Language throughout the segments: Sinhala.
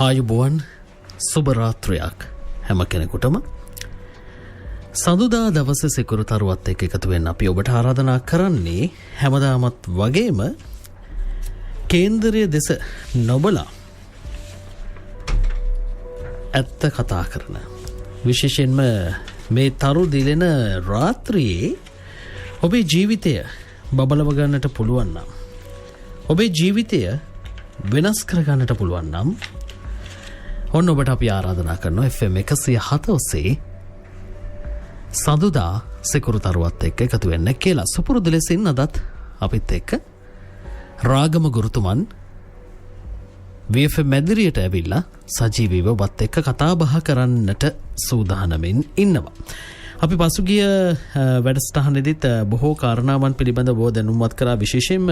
ආයුබෝවන් සුබ රාත්‍රියක් හැම කෙනෙකුටම. සඳුදා දවසේ සිකුරුතරුවත් එක්ක එකතු වෙන්න අපි ඔබට ආරාධනා කරන්නේ හැමදාමත් වගේම කේන්දරීය දෙස නොබලා ඇත්ත කතා කරන විශේෂයෙන්ම මේ තරු දිලෙන රාත්‍රියේ ඔබේ ජීවිතය බබලව ගන්නට පුළුවන් නම් ඔබේ ජීවිතය වෙනස් කර ගන්නට පුළුවන් නම් ඔන්න ඔබට අපි ආරාධනා කරනවා FM 107 ඔස්සේ සඳුදා සිකුරුතරුවත් එක්ක එකතු වෙන්න කියලා. සුපුරුදු ලෙසින් අදත් අපිත් එක්ක රාගම ගුරුතුමන් VFM මැදිරියට ඇවිල්ලා සජීවීව ඔබත් එක්ක කතා බහ කරන්නට සූදානමින් ඉන්නවා. අපි පසුගිය වැඩසටහනේදීත් බොහෝ කාරණාවන් පිළිබඳව දැනුම්වත් කරා. විශේෂයෙන්ම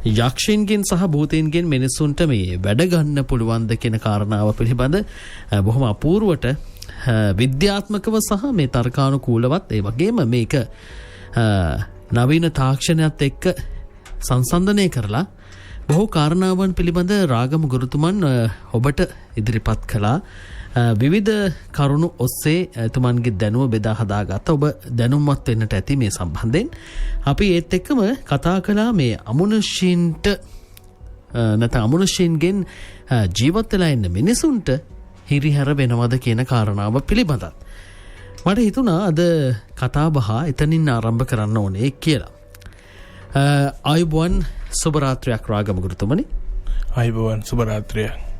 යක්ෂයින්ගෙන් සහ භූතයින්ගෙන් මිනිසුන්ට මේ වැඩ ගන්න පුළුවන්ද කියන කාරණාව පිළිබඳ බොහොම අපූර්වට විද්‍යාත්මකව සහ මේ තර්කානුකූලවත් ඒ වගේම මේක නවීන තාක්ෂණයත් එක්ක සංසන්දනය කරලා බොහෝ කාරණාවන් පිළිබඳ රාගම ගුරුතුමන් ඔබට ඉදිරිපත් කළා. විවිධ කරුණු ඔස්සේ එතුමන්ගේ දැනුම බෙදා හදාගත්ත. ඔබ දැනුම්වත් වෙන්නට ඇති මේ සම්බන්ධයෙන්. අපි ඒත් එක්කම කතා කළා මේ අමනුෂ්‍යයින්ට නැත්නම් අමනුෂ්‍යයින්ගෙන් ජීවත් වෙලා ඉන්න මිනිසුන්ට හිරිහැර වෙනවද කියන කාරණාව පිළිබඳව. මට හිතුණා අද කතා බහ එතනින් ආරම්භ කරන්න ඕනේ කියලා. ආයුබෝවන් සුබ රාත්‍රියක් රාගම ගුරුතුමනි. ආයුබෝවන් සුබ රාත්‍රියක්.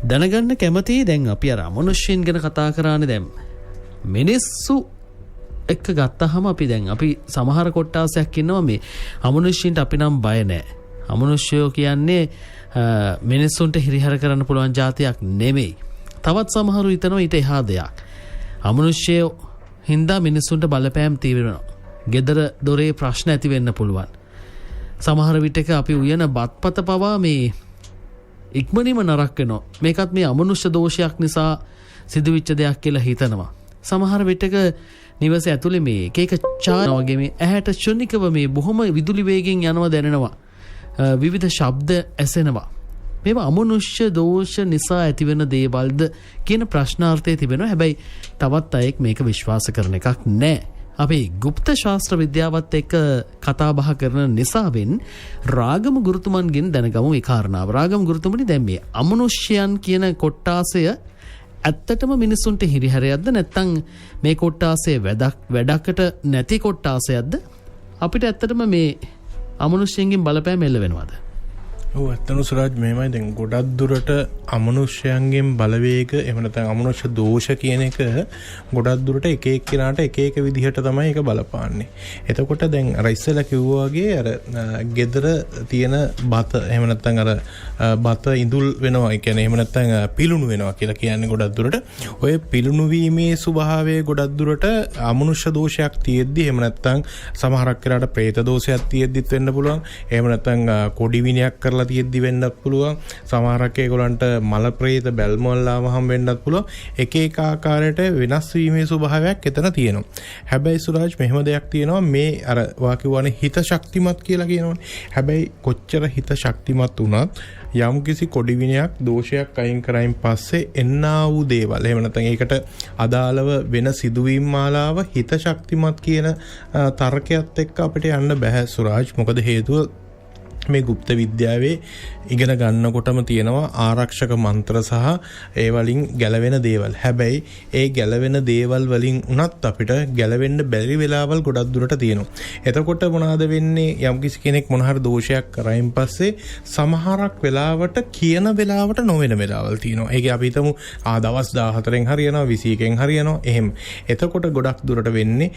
දැනගන්න කැමති දැන් අපි අර අමනුෂ්‍යයන් ගැන කතා කරානේ. දැන් මිනිස්සු එක්ක ගත්තාම අපි සමහර කොට්ටාසයක් ඉන්නවා මේ අමනුෂ්‍යයන්ට අපි නම් බය නැහැ. අමනුෂ්‍යයෝ කියන්නේ මිනිස්සුන්ට හිරිහැර කරන්න පුළුවන් જાතියක් නෙමෙයි. තවත් සමහරු හිතනවා ඊට එහා දෙයක්. අමනුෂ්‍යයෝ හින්දා මිනිස්සුන්ට බලපෑම් තීව්‍රනවා. gedara දොරේ ප්‍රශ්න ඇති වෙන්න පුළුවන්. සමහර විටක අපි උයන බත්පත පවා මේ ඉක්මනින්ම නරක වෙනවා. මේකත් මේ අමනුෂ්‍ය දෝෂයක් නිසා සිදුවිච්ච දෙයක් කියලා හිතනවා. සමහර විටක නිවස ඇතුලේ මේ එක චාන වගේ මේ ඇහැට ශුන්නිකව මේ බොහොම විදුලි වේගෙන් යනවා දැනෙනවා. විවිධ ශබ්ද ඇසෙනවා. මේවා අමනුෂ්‍ය දෝෂ නිසා ඇතිවෙන දේවල්ද කියන ප්‍රශ්නාර්ථය තිබෙනවා. හැබැයි තවත් අයෙක් මේක විශ්වාස කරන එකක් නැහැ. අපි গুপ্ত ශාස්ත්‍ර විද්‍යාවත් එක්ක කතා බහ කරන නිසාවෙන් රාගම ගුරුතුමන්ගෙන් දැනගමු මේ කාරණාව. රාගම ගුරුතුමනි දැන් මේ අමනුෂ්‍යයන් කියන කොට්ටාසය ඇත්තටම මිනිසුන්ට හිරිහැරයක්ද නැත්නම් මේ කොට්ටාසය වැඩකට නැති කොට්ටාසයක්ද? අපිට ඇත්තටම මේ අමනුෂ්‍යයන්ගෙන් බලපෑම එල්ල වෙනවද? ඔව් ඇත්තම සුරාජ් මෙහෙමයි. දැන් ගොඩක් දුරට අමනුෂ්‍යයන්ගෙන් බලවේග එහෙම නැත්නම් අමනුෂ්‍ය දෝෂ කියන එක ගොඩක් දුරට එක එක්කෙනාට එක එක විදිහට තමයි ඒක බලපාන්නේ. එතකොට දැන් අර ඉස්සෙල්ලා කිව්වා වගේ අර gedara තියෙන බත එහෙම නැත්නම් අර බත ඉඳුල් වෙනවා. ඒ කියන්නේ එහෙම නැත්නම් පිලුණු වෙනවා කියලා කියන්නේ ගොඩක් දුරට. ඔය පිලුණු වීමේ ස්වභාවය ගොඩක් දුරට අමනුෂ්‍ය දෝෂයක් තියෙද්දි එහෙම නැත්නම් සමහරක් වෙලාවට പ്രേත දෝෂයක් තියෙද්දිත් වෙන්න පුළුවන්. එහෙම නැත්නම් කොඩි විනයක් කරලා තියෙද්දි වෙන්නත් පුළුවන්. සමහරක් ඒගොල්ලන්ට මල ප්‍රේත බැල්ම වලම වෙන්නත් පුළුවන්. එක එක ආකාරයට වෙනස් වීමේ ස්වභාවයක් එතන තියෙනවා. හැබැයි සුරාජ් මෙහෙම දෙයක් තියෙනවා. මේ අර වාකියවනේ හිත ශක්තිමත් කියලා කියනවනේ. හැබැයි කොච්චර හිත ශක්තිමත් වුණත් යම් කිසි කොඩි විනයක් දෝෂයක් අයින් කරයින් පස්සේ එන්නා වූ දේවල් එහෙම නැත්නම් ඒකට අදාළව වෙන සිදුවීම් මාලාව හිත ශක්තිමත් කියන තර්කයක් එක්ක අපිට යන්න බෑ සුරාජ්. මොකද හේතුව මේ গুপ্ত විද්‍යාවේ ඉගෙන ගන්නකොටම තියෙනවා ආරක්ෂක මන්ත්‍ර සහ ඒ වලින් ගැලවෙන දේවල්. හැබැයි ඒ ගැලවෙන දේවල් වලින් උනත් අපිට ගැලවෙන්න බැරි වෙලාවල් ගොඩක් දුරට තියෙනවා. එතකොට මොනවාද වෙන්නේ? යම්කිසි කෙනෙක් මොන හරි දෝෂයක් කරයින් පස්සේ සමහරක් වෙලාවට කියන වෙලාවට නොවන වෙලාවල් තියෙනවා. ඒක අපි හිතමු දවස් 14න් හරියනවා 21න් හරියනවා එහෙම. එතකොට ගොඩක් දුරට වෙන්නේ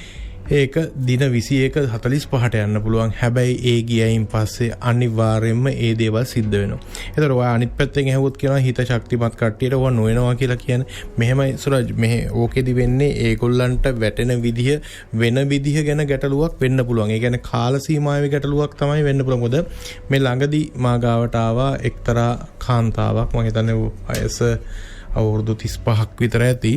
ඒක දින 21 45ට යන්න පුළුවන්. හැබැයි ඒ ගියයින් පස්සේ අනිවාර්යයෙන්ම ඒ දේවල් සිද්ධ වෙනවා. ඒතර ඔය අනිත් පැත්තෙන් ඇහුවොත් කියනවා හිත ශක්තිමත් කට්ටියට ඔය නොවෙනවා කියලා කියන්නේ. මෙහෙමයි සුරජ් මෙහෙ ඕකෙදි වෙන්නේ ඒගොල්ලන්ට වැටෙන විදිහ වෙන විදිහ ගැන ගැටලුවක් වෙන්න පුළුවන්. ඒ කියන්නේ කාල සීමාවේ ගැටලුවක් තමයි වෙන්න පුළුවන්. මොකද මේ ළඟදී මා ගාවට ආවා එක්තරා කාන්තාවක්. මම හිතන්නේ වයස අවුරුදු 35ක් විතර ඇති.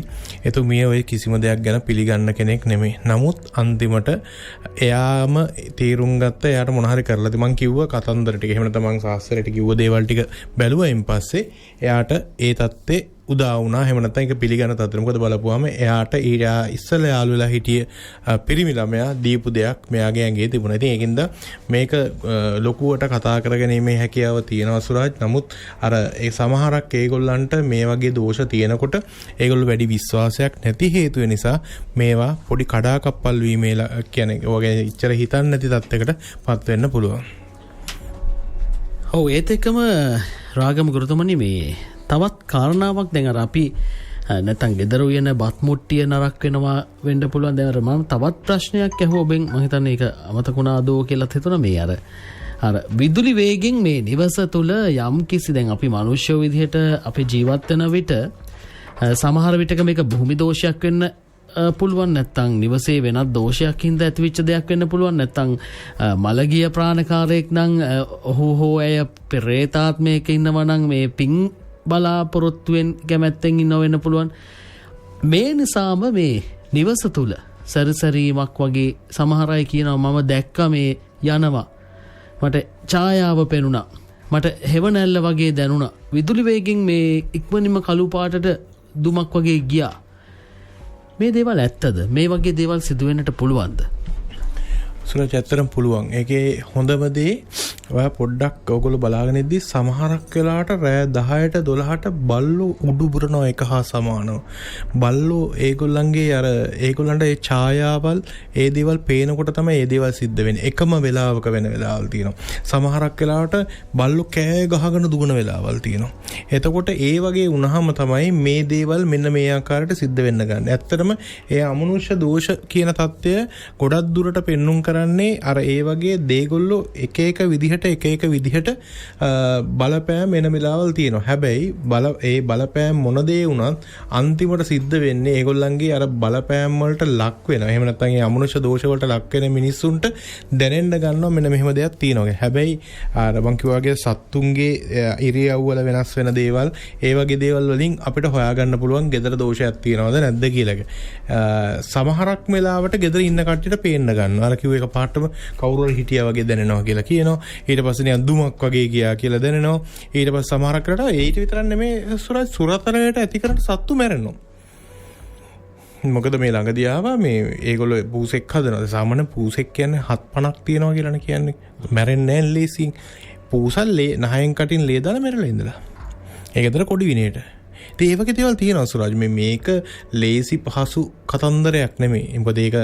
එතුමිය ඔය කිසිම දෙයක් ගැන පිළිගන්න කෙනෙක් නෙමෙයි. නමුත් අන්තිමට එයාම තීරුම් ගත්ත එයාට මොන හරි කරලාද මං කිව්ව කතන්දර ටික. එහෙම නැත්නම් මං සාස්ත්‍රයට කිව්ව දේවල් ටික බැලුවයින් පස්සේ එයාට ඒ தත්ත්වේ උදා වුණා. එහෙම නැත්නම් ඒක පිළිගන්න තත්ත්වෙ. මොකද බලපුවාම එයාට ඉස්සෙල්ලා යාළු වෙලා හිටිය පිරිමි ළමයා දීපු දෙයක් මෙයාගේ ඇඟේ තිබුණා. ඉතින් ඒකින්ද මේක ලොකුවට කතා කරගැනීමේ හැකියාව තියෙනවා සුරාජ්. නමුත් අර ඒ සමහරක් ඒගොල්ලන්ට මේ වගේ දෝෂ තියෙනකොට ඒගොල්ලෝ වැඩි විශ්වාසයක් නැති හේතුව නිසා මේවා පොඩි කඩාකප්පල් වීමේ කියන්නේ ඔයගේ ඉච්චර හිතන්නේ නැති තත්යකට පත් වෙන්න පුළුවන්. ඔව් ඒත් එක්කම රාගම ගුරුතුමනි මේ තවත් කාරණාවක් දැන් අර අපි නැත්තම් ගෙදර උයන බත් මුට්ටිය නරක් වෙනවා වෙන්න පුළුවන්. දැන් අර මම තවත් ප්‍රශ්නයක් ඇහුවා ඔබෙන්. මම හිතන්නේ ඒක අමතකුණාදෝ කියලාත් හිතුණා. මේ අර විදුලි වේගෙන් මේ නිවස තුල යම් කිසි දැන් අපි මිනිස්සු විදිහට අපි ජීවත් වෙන විට සමහර විටක මේක භූමි දෝෂයක් වෙන්න පුළුවන්. නැත්තම් නිවසේ වෙනත් දෝෂයක් හින්දා ඇතිවෙච්ච දෙයක් වෙන්න පුළුවන්. නැත්තම් මලගිය ප්‍රාණකාරයෙක් නම් ඔහු හෝ ඇය පෙරේතාත්මයක ඉන්නවා නම් මේ පින් බලාපොරොත්තුවෙන් කැමැත්තෙන් ඉන්න වෙන්න පුළුවන්. මේ නිසාම මේ නිවස තුල සැරිසරීමක් වගේ සමහර අය කියනවා මම දැක්කා මේ යනවා මට ඡායාව පෙනුණා මට හෙවණැල්ල වගේ දැනුණා විදුලි වේගෙන් මේ ඉක්මනින්ම කළු පාටට දුමක් වගේ ගියා. මේ දේවල් ඇත්තද? මේ වගේ දේවල් සිදු වෙන්නට පුළුවන්ද? සුරජ් ඇත්තටම පුළුවන්. ඒකේ හොඳම දේ ඔයා පොඩ්ඩක් ඔයගොල්ලෝ බලාගෙන ඉද්දි සමහරක් වෙලාවට රෑ 10ට 12ට බල්ලෝ උඩු බුරනවා එක හා සමානව. බල්ලෝ ඒගොල්ලන්ගේ අර ඒගොල්ලන්ට ඒ ඡායාවල් ඒ දේවල් පේනකොට තමයි ඒ දේවල් සිද්ධ වෙන්නේ. එකම වෙලාවක වෙන වෙලාවල් තියෙනවා. සමහරක් වෙලාවට බල්ලෝ කෑ ගහගෙන දුවන වෙලාවල් තියෙනවා. එතකොට ඒ වගේ වුණාම තමයි මේ දේවල් මෙන්න මේ ආකාරයට සිද්ධ වෙන්න ගන්න. ඇත්තටම ඒ අමනුෂ්‍ය දෝෂ කියන தත්ත්වය ගොඩක් දුරට පෙන්눔 කරන්නේ අර ඒ වගේ දේගොල්ලෝ එක එක විදිහට බලපෑම් එන වෙලාවල් තියෙනවා. හැබැයි ඒ බලපෑම් මොන දේ වුණත් අන්තිමට සිද්ධ වෙන්නේ ඒගොල්ලන්ගේ අර බලපෑම් වලට ලක් වෙනවා. එහෙම නැත්නම් ඒ අමනුෂ්‍ය දෝෂ වලට ලක් වෙන මිනිස්සුන්ට දැනෙන්න ගන්නවා මෙන්න මෙහෙම දෙයක් තියෙනවා. හැබැයි අර මං කිව්වා වගේ සත්තුන්ගේ ඉරියව් වල වෙනස් වෙන දේවල් ඒ වගේ දේවල් වලින් අපිට හොයාගන්න පුළුවන් gedara දෝෂයක් තියෙනවද නැද්ද කියලා. සමහරක් වෙලාවට gedara ඉන්න කට්ටියට පේන්න ගන්නවා. අර කිව්ව එක පාටම කවුරු හරි හිටියා වගේ දැනෙනවා කියලා කියනවා. ඊට පස්සේ නිකන් දුමක් වගේ ගියා කියලා දැනෙනවා. ඊට පස්සේ සමහරක් කරලා ඒට විතරක් නෙමෙයි සුරතරයට ඇති කරන සත්තු මැරෙනවා. මොකද මේ ළඟදී ආවා මේ ඒගොල්ලෝ පූසෙක් හදනවා. සාමාන්‍ය පූසෙක් කියන්නේ 7-5ක් තියනවා කියලානේ කියන්නේ. මැරෙන්නේ නැහැ ලේසියෙන්. පූසල් නහයෙන් කටින් ලේ දාලා මැරෙලා ඉඳලා. ඒකතර කොඩි විනේට. ඒ වගේ දේවල් තියෙනවා සුරාජ්. මේක ලේසි පහසු කතන්දරයක් නෙමෙයි. මොකද ඒක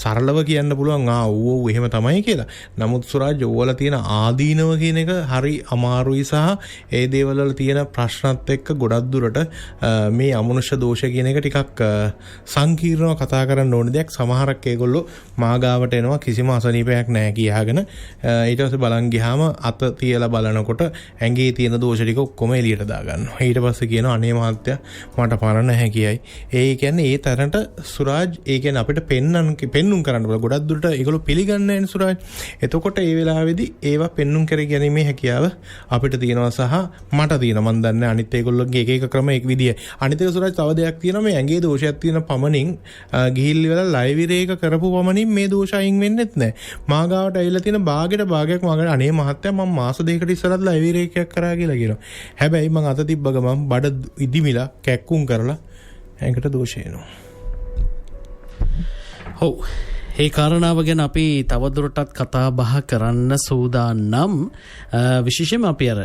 සරලව කියන්න පුළුවන් ඌ එහෙම තමයි කියලා. නමුත් සුරාජ් ඕවල තියෙන ආදීනව කියන එක හරි අමාරුයි සහ ඒ දේවල් වල තියෙන ප්‍රශ්නත් එක්ක ගොඩක් දුරට මේ අමනුෂ්‍ය දෝෂ කියන එක ටිකක් සංකීර්ණව කතා කරන්න ඕන දෙයක්. සමහරක් ඒගොල්ලෝ මාගාවට එනවා කිසිම අසනීපයක් නැහැ කියාගෙන ඊට පස්සේ බලන් ගියාම අත තියලා බලනකොට ඇඟේ තියෙන දෝෂ ටික ඔක්කොම එළියට දාගන්නවා. ඊට පස්සේ කියනවා අනේ මහත්තයා මට පණ නැහැ කියයි. ඒ කියන්නේ ඒ තරන්ට සුරාජ් ඒ කියන්නේ අපිට පෙන්눔 කරන්න බල ගොඩක් දුරට ඒගොල්ලෝ පිළිගන්නේ නැහැ සුරාජ්. එතකොට ඒ වෙලාවේදී ඒවා පෙන්눔 කර ගැනීමේ හැකියාව අපිට තියෙනවා සහ මට තියෙනවා. මම දන්නේ අනිත් ඒගොල්ලෝගේ එක කක්‍රම එක විදිය. අනිත් එක සුරාජ් තව දෙයක් තියෙනවා. මේ ඇඟේ දෝෂයක් තියෙන පමණින් ගිහිල්ලි වෙලා ලයිව් ඉරේක කරපු පමණින් මේ දෝෂ අයින් වෙන්නෙත් නැහැ. මාගාවට ඇවිල්ලා තියෙන භාගයට භාගයක් මගට අනේ මහත්තයා මම මාස දෙකකට ඉස්සරහට ලයිව් ඉරේකයක් කරා කියලා කියනවා. හැබැයි මම අත තිබ්බ ගමන් බඩ ඉදිමිලා කැක්කුම් කරලා ඇඟට දෝෂ එනවා. ඔව්. ඒ කාරණාව ගැන අපි තවදුරටත් කතා බහ කරන්න සූදානම්. විශේෂයෙන්ම අපි අර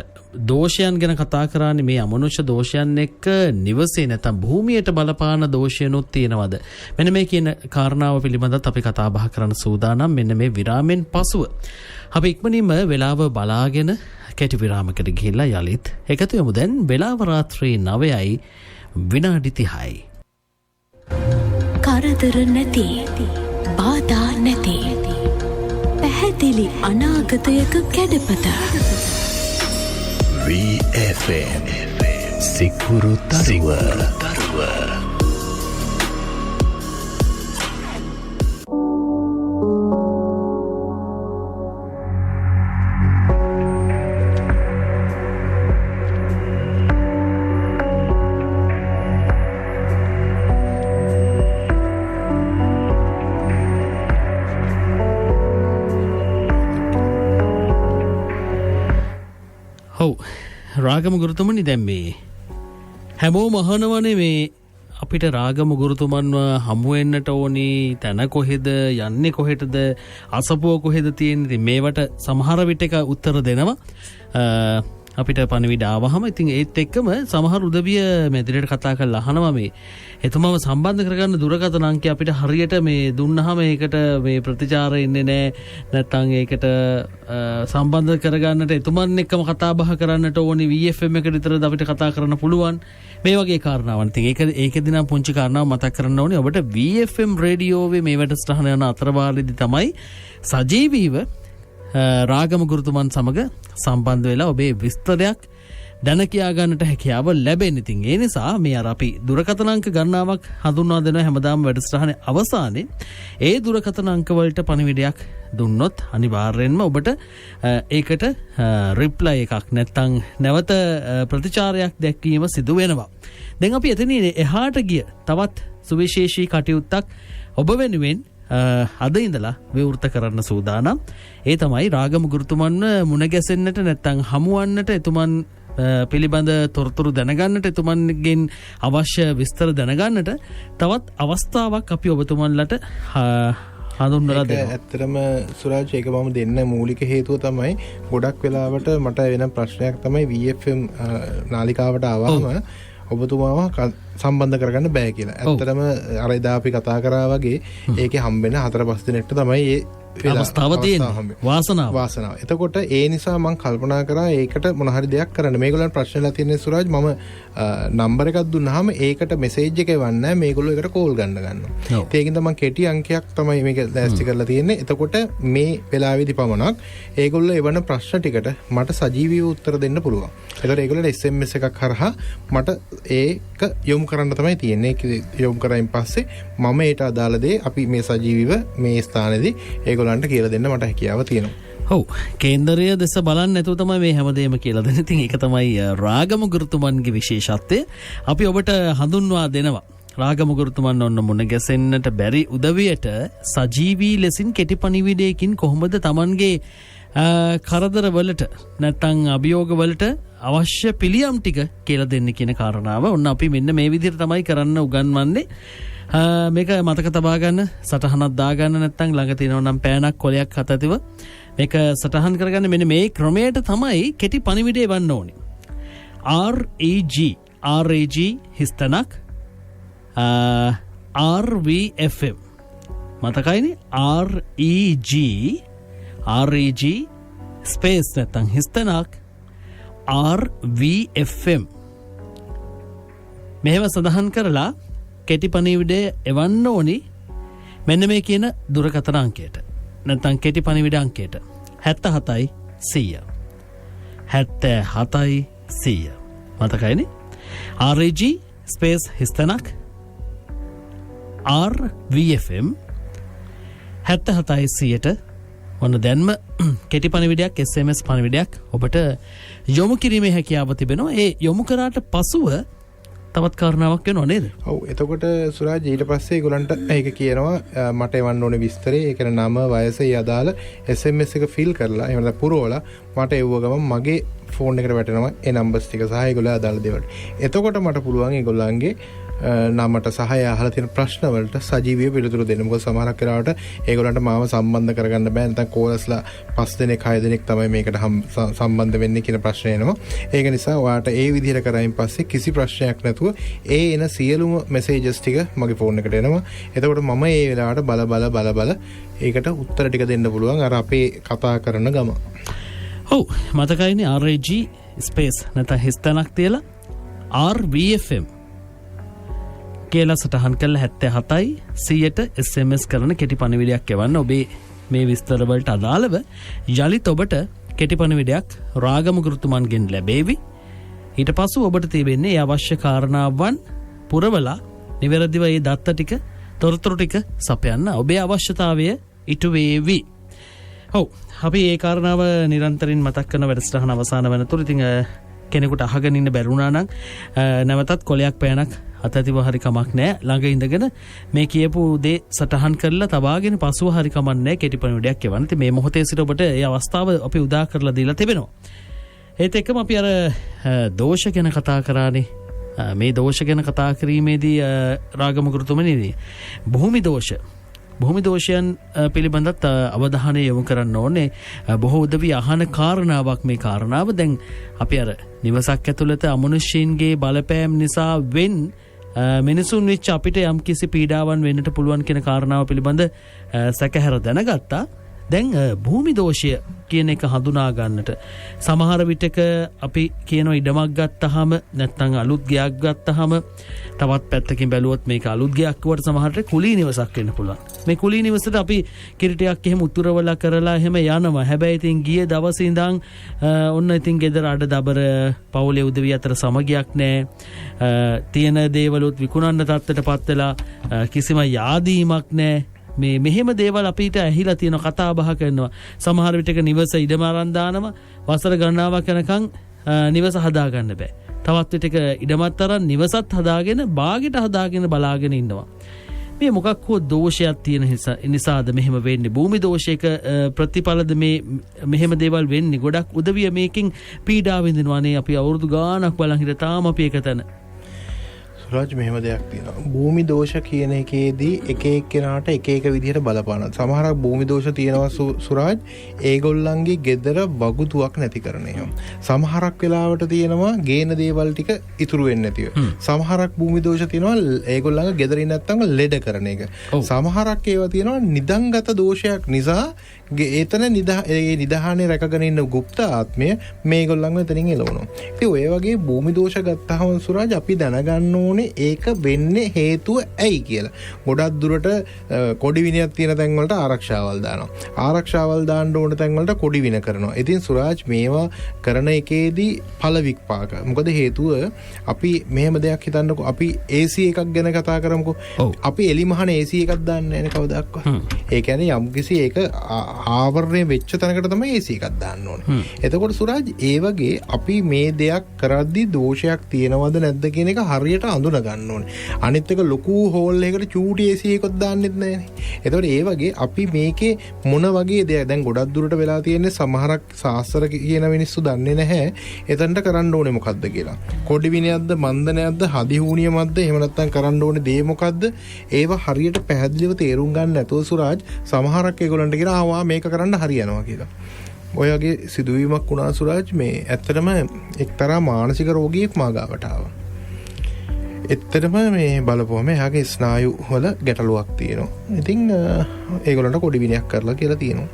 දෝෂයන් ගැන කතා කරන්නේ මේ අමනුෂ්‍ය දෝෂයන් එක්ක නිවසේ නැත්නම් භූමියට බලපාන දෝෂයනුත් තියෙනවද? මෙන්න මේ කියන කාරණාව පිළිබඳව අපි කතා බහ කරන්න සූදානම්. මෙන්න මේ විරාමෙන් පසුව අපි ඉක්මනින්ම වෙලාව බලාගෙන කෙටි විරාමයකට ගිහිල්ලා යලිත් එකතු වෙමු. දැන් වෙලාව රාත්‍රී 9යි විනාඩි 30යි. කරදර නැති බාධා නැති පැහැදිලි අනාගතයක කැඩපත VFM සිකුරු තරුව රාගම ගුරුතුමනි දැන් මේ හැමෝම අහනවනේ මේ අපිට රාගම ගුරුතුමන්ව හමු වෙන්නට ඕනි තැන කොහෙද යන්නේ කොහෙටද අසපුව කොහෙද තියෙන්නේ ඉතින් මේවට සමහර විට එක උත්තර දෙනවා අපිට පණිවිඩ ආවහම ඉතින් ඒත් එක්කම සමහර උදවිය මැදිරියට කතා කරලා අහනවා මේ එතුමාව සම්බන්ධ කරගන්න දුරකථන අංකය අපිට හරියට මේ දුන්නහම ඒකට මේ ප්‍රතිචාර එන්නේ නැහැ නැත්නම් ඒකට සම්බන්ධ කරගන්නට එතුමන් එක්කම කතා බහ කරන්නට ඕනි VFM එකට විතරද අපිට කතා කරන්න පුළුවන් මේ වගේ කාරණාවන්. ඉතින් ඒකෙදි නම් පුංචි කාරණාවක් මතක් කරන්න ඕනේ ඔබට VFM රේඩියෝවේ මේ වැඩසටහන යන අතරවාරයේදී තමයි සජීවීව රාගම ගුරුතුමන් සමග සම්බන්ධ වෙලා ඔබේ විස්තරයක් දැන කියා ගන්නට හැකියාව ලැබෙන්නේ. ඉතින් ඒ නිසා මේ අර අපි දුරකථන අංක ගණනාවක් හඳුන්වා දෙනවා හැමදාම වැඩසටහනේ අවසානයේ ඒ දුරකථන අංක වලට පණිවිඩයක් දුන්නොත් අනිවාර්යෙන්ම ඔබට ඒකට රිප්ලයි එකක් නැත්නම් නැවත ප්‍රතිචාරයක් දැක්වීම සිදු වෙනවා. දැන් අපි එතනින් එහාට ගිය තවත් සුවිශේෂී කටයුත්තක් ඔබ වෙනුවෙන් අද ඉඳලා විවෘත කරන්න සූදානම්. ඒ තමයි රාගම ගුරුතුමන්ව මුණ ගැසෙන්නට නැත්නම් හමුවන්නට එතුමන් පිළිබඳ තොරතුරු දැනගන්නට එතුමන්ගෙන් අවශ්‍ය විස්තර දැනගන්නට තවත් අවස්ථාවක් අපි ඔබතුමන්ලට හඳුන්වලා දෙනවා. ඇත්තටම සුරාජ් ඒක මම දෙන්න මූලික හේතුව තමයි ගොඩක් වෙලාවට මට වෙන ප්‍රශ්නයක් තමයි VFM නාලිකාවට ආවම ඔබතුමාව සම්බන්ධ කරගන්න බෑ කියලා. ඇත්තටම අර එදා අපි කතා කරා වගේ ඒකේ හම්බෙන 4-5 දිනකට තමයි ඒ අවස්ථාව තියෙන්නේ. වාසනාව. එතකොට ඒ නිසා මම කල්පනා කරා ඒකට මොන හරි දෙයක් කරන්න. මේගොල්ලන් ප්‍රශ්නලා තියෙන සුරාජ් මම නම්බර එකක් දුන්නාම ඒකට මෙසේජ් එක එවන්නේ නැහැ. මේගොල්ලෝ ඒකට කෝල් ගන්නවා. ඒකෙන් තමයි කෙටි අංකයක් තමයි මේක දැස්ති කරලා තියෙන්නේ. එතකොට මේ වෙලාවේදී පමණක් ඒගොල්ලෝ එවන ප්‍රශ්න ටිකට මට සජීවීව උත්තර දෙන්න පුළුවන්. ඒතකොට ඒගොල්ලෝ SMS එකක් හරහා මට ඒක යොමු කරන්න තමයි තියෙන්නේ. ඒක යොමු කරායින් පස්සේ මම ඒට අදාළ දේ අපි මේ සජීවීව මේ ස්ථානයේදී ඒගොල්ලන්ට කියලා දෙන්න මට හැකියාව තියෙනවා. ඔව් කේන්දරය දෙස බලන්න නැතුව තමයි මේ හැමදේම කියලා දෙන්නේ. ඉතින් ඒක තමයි රාගම ගුරුතුමන්ගේ විශේෂත්වය. අපි ඔබට හඳුන්වා දෙනවා. රාගම ගුරුතුමන් ඔන්න මුණ ගැසෙන්නට බැරි උදවියට සජීවී ලෙසින් කෙටි පණිවිඩයකින් කොහොමද Tamanගේ කරදර වලට නැත්නම් අභියෝග වලට අවශ්‍ය පිළියම් ටික කියලා දෙන්න කියන කාරණාව ඔන්න අපි මෙන්න මේ විදිහට තමයි කරන්න උගන්වන්නේ. මේක මතක තබා ගන්න සටහනක් දාගන්න නැත්නම් ළඟ තියෙනවා නම් පෑනක් කොලයක් හතතිව මේක සටහන් කරගන්න මෙන්න මේ ක්‍රමයට තමයි කෙටි පණිවිඩය එවන්න ඕනේ. RAG හිස්තනක් RVFM මතකයිනේ RAG ස්පේස් නැත්නම් හිස්තනක් RVFM මෙහෙම සඳහන් කරලා කෙටි පණිවිඩය එවන්න ඕනි මෙන්න මේ කියන දුරකථන අංකයට නැත්නම් කෙටි පණිවිඩ අංකයට 77 100 මතකයිනේ RAG ස්පේස් හිස්තනක් RVFM 77 100ට ඔන්න දැන්ම කෙටි පණිවිඩයක් SMS පණිවිඩයක් ඔබට යොමු කිරීමේ හැකියාව තිබෙනවා. ඒ යොමු කරාට පසුව තවත් කාරණාවක් වෙනව නේද? ඔව් එතකොට සුරාජ් ඊට පස්සේ ඒගොල්ලන්ට ඒක කියනවා මට එවන්න ඕනේ විස්තරේ ඒ කියන්නේ නම වයස ඒ අදාළ SMS එක ෆිල් කරලා එහෙම නැත්නම් පුරවලා මට එවුව ගමන් මගේ ෆෝන් එකට වැටෙනවා ඒ නම්බර්ස් ටික සහ ඒගොල්ලෝ අදාළ දේවල්. එතකොට මට පුළුවන් ඒගොල්ලන්ගේ නමට සහ අහලා තියෙන ප්‍රශ්න වලට සජීවීව පිළිතුරු දෙන්න. මොකද සමහරක් වෙලාවට ඒගොල්ලන්ට මාව සම්බන්ධ කරගන්න බෑ. නැත්නම් කෝලස්ලා 5 දෙනෙක් 6 දෙනෙක් තමයි මේකට සම්බන්ධ වෙන්නේ කියන ප්‍රශ්නේ එනවා. ඒක නිසා ඔයාලට ඒ විදිහට කරායින් පස්සේ කිසි ප්‍රශ්නයක් නැතුව ඒ එන සියලුම මෙසේජස් ටික මගේ ෆෝන් එකට එනවා. එතකොට මම ඒ වෙලාවට බල ඒකට උත්තර ටික දෙන්න පුළුවන් අර අපේ කතා කරන ගම. ඔව් මතකයිනේ RAG ස්පේස් නැත්නම් හිස්තනක් තියලා RVFM කියලා සටහන් කරලා 77 100ට SMS කරන කෙටි පණිවිඩයක් එවන්න. ඔබේ මේ විස්තර වලට අදාළව යලිත් ඔබට කෙටි පණිවිඩයක් රාගම ගුරුතුමන්ගෙන් ලැබේවි. ඊට පසු ඔබට තිබෙන්නේ අවශ්‍ය කාරණාවන් පුරවලා නිවැරදිව ඒ දත්ත ටික තොරතුරු ටික සපයන්න ඔබේ අවශ්‍යතාවය ඉටු වේවි. ඔව් අපි ඒ කාරණාව නිරන්තරයෙන් මතක් කරන වැඩසටහන අවසාන වෙනතුරු ඉතින් කෙනෙකුට අහගෙන ඉන්න බැරුණා නම් නැවතත් කොලයක් පෑනක් අතතිව හරි කමක් නැහැ. ළඟ ඉඳගෙන මේ කියපු දේ සටහන් කරලා තබාගෙන පසුව හරි කමක් නැහැ කෙටි පණිවිඩයක් එවන්න. ඉතින් මේ මොහොතේ සිට ඔබට ඒ අවස්ථාව අපි උදා කරලා දීලා තිබෙනවා. ඒත් එක්කම අපි අර දෝෂ ගැන කතා කරානේ. මේ දෝෂ ගැන කතා කිරීමේදී රාගමකෘතුමනේදී භූමි දෝෂයන් පිළිබඳත් අවධානය යොමු කරන්න ඕනේ. බොහෝ උදවි අහන කාරණාවක් මේ කාරණාව. දැන් අපි අර නිවසක් ඇතුළත අමනුෂ්‍යයන්ගේ බලපෑම් නිසා මිනිසුන් වෙච්ච අපිට යම් කිසි පීඩාවන් වෙන්නට පුළුවන් කියන කාරණාව පිළිබඳ සැකහැර දැනගත්තා. දැන් භූමි දෝෂය කියන එක හඳුනා ගන්නට සමහර විටක අපි කියන ඉඩමක් ගත්තාම නැත්නම් අලුත් ගයක් ගත්තාම තවත් පැත්තකින් බැලුවොත් මේක අලුත් ගයක් වට සමහරට කුලී නිවසක් වෙන්න පුළුවන්. මේ කුලී නිවසට අපි කිරිටයක් එහෙම උතුරවලා කරලා එහෙම යනවා. හැබැයි ඉතින් ගිය දවසේ ඉඳන් ඔන්න ඉතින් ගෙදර අඩ දබර පවුලේ උදවිය අතර සමගියක් නැහැ. තියෙන දේවලුත් විකුණන්න තත්ත්වයටපත් වෙලා කිසිම යාදීමක් නැහැ. මෙහෙම දේවල් අපිට ඇහිලා තියෙන කතා බහ කරනවා. සමහර විටක නිවස ඉඩම අරන් දානවා. වසර ගණනාවක් යනකම් නිවස හදාගන්න බෑ. තවත් විටක ඉඩමත් අරන් නිවසත් හදාගෙන බාගෙට හදාගෙන බලාගෙන ඉන්නවා. මේ මොකක් හෝ දෝෂයක් තියෙන නිසාද මෙහෙම වෙන්නේ? භූමි දෝෂයක ප්‍රතිඵලද මෙහෙම දේවල් වෙන්නේ? ගොඩක් උදවිය මේකෙන් පීඩා විඳිනවානේ. අපි අවුරුදු ගාණක් බලන් හිට තාම අපි එක තැන. සුරාජ් මෙහෙම දෙයක් තියෙනවා. භූමි දෝෂ කියන එකේදී එක එක්කෙනාට එක එක විදිහට බලපානවා. සමහරක් භූමි දෝෂ තියෙනවා සුරාජ් ඒගොල්ලන්ගේ ගෙදර වගුතුවක් නැති කරන ඒවා. සමහරක් වෙලාවට තියෙනවා ගේන දේවල් ටික ඉතුරු වෙන්නේ නැතිව. සමහරක් භූමි දෝෂ තියෙනවා ඒගොල්ලන්ගේ ගෙදරින් නැත්තම් ලෙඩ කරන එක. සමහරක් ඒවා තියෙනවා නිදන්ගත දෝෂයක් නිසා එතන නිදහානේ රැකගෙන ඉන්න গুপ্ত ආත්මය මේගොල්ලන්ව එතනින් එළවනවා. ඉතින් ඔය වගේ භූමි දෝෂ ගත්තාම සුරාජ් අපි දැනගන්න ඕනේ ඒක වෙන්නේ හේතුව ඇයි කියලා. ගොඩක් දුරට කොඩි විනයක් තියෙන තැන් වලට ආරක්ෂාවල් දානවා. ආරක්ෂාවල් දාන්න ඕන තැන් වලට කොඩි වින කරනවා. ඉතින් සුරාජ් මේවා කරන එකේදී ඵල විපාක. මොකද හේතුව අපි මෙහෙම දෙයක් හිතන්නකෝ. අපි AC එකක් ගැන කතා කරමුකෝ. අපි එලිමහන AC එකක් දාන්නේ නැහැ කවදාවත්. ඒ කියන්නේ යම්කිසි ඒක ආවරණය වෙච්ච තැනකට තමයි AC එකක් දාන්න ඕනේ. එතකොට සුරාජ් ඒ වගේ අපි මේ දෙයක් කරද්දී දෝෂයක් තියෙනවද නැද්ද කියන එක හරියට අඳුන ගන්න ඕනේ. අනිත් එක ලොකු හෝල් එකකට චූටි AC එකක් දාන්නෙත් නැහැනේ. එතකොට ඒ වගේ අපි මේකේ මොන වගේ දෙයක් දැන් ගොඩක් දුරට වෙලා තියෙන්නේ සමහරක් සාස්ත්‍ර කියන මිනිස්සු දන්නේ නැහැ. එතනට කරන්න ඕනේ මොකද්ද කියලා. කොඩි විනයක්ද මන්දනයක්ද හදිහූනියමක්ද එහෙම නැත්නම් කරන්න ඕනේ දේ මොකද්ද? ඒවා හරියට පැහැදිලිව තේරුම් ගන්න නැතුව සුරාජ් සමහරක් ඒගොල්ලන්ට කියනවා මේක කරන්න හරියනවා කියලා. ඔය වගේ සිදුවීමක් වුණා සුරාජ්. මේ ඇත්තටම එක්තරා මානසික රෝගියෙක් මාගාවට ආවා. එත්තටම මේ බලපුවම එයාගේ ස්නායු වල ගැටලුවක් තියෙනවා. ඉතින් ඒගොල්ලන්ට කොඩි විනයක් කරලා කියලා තියෙනවා.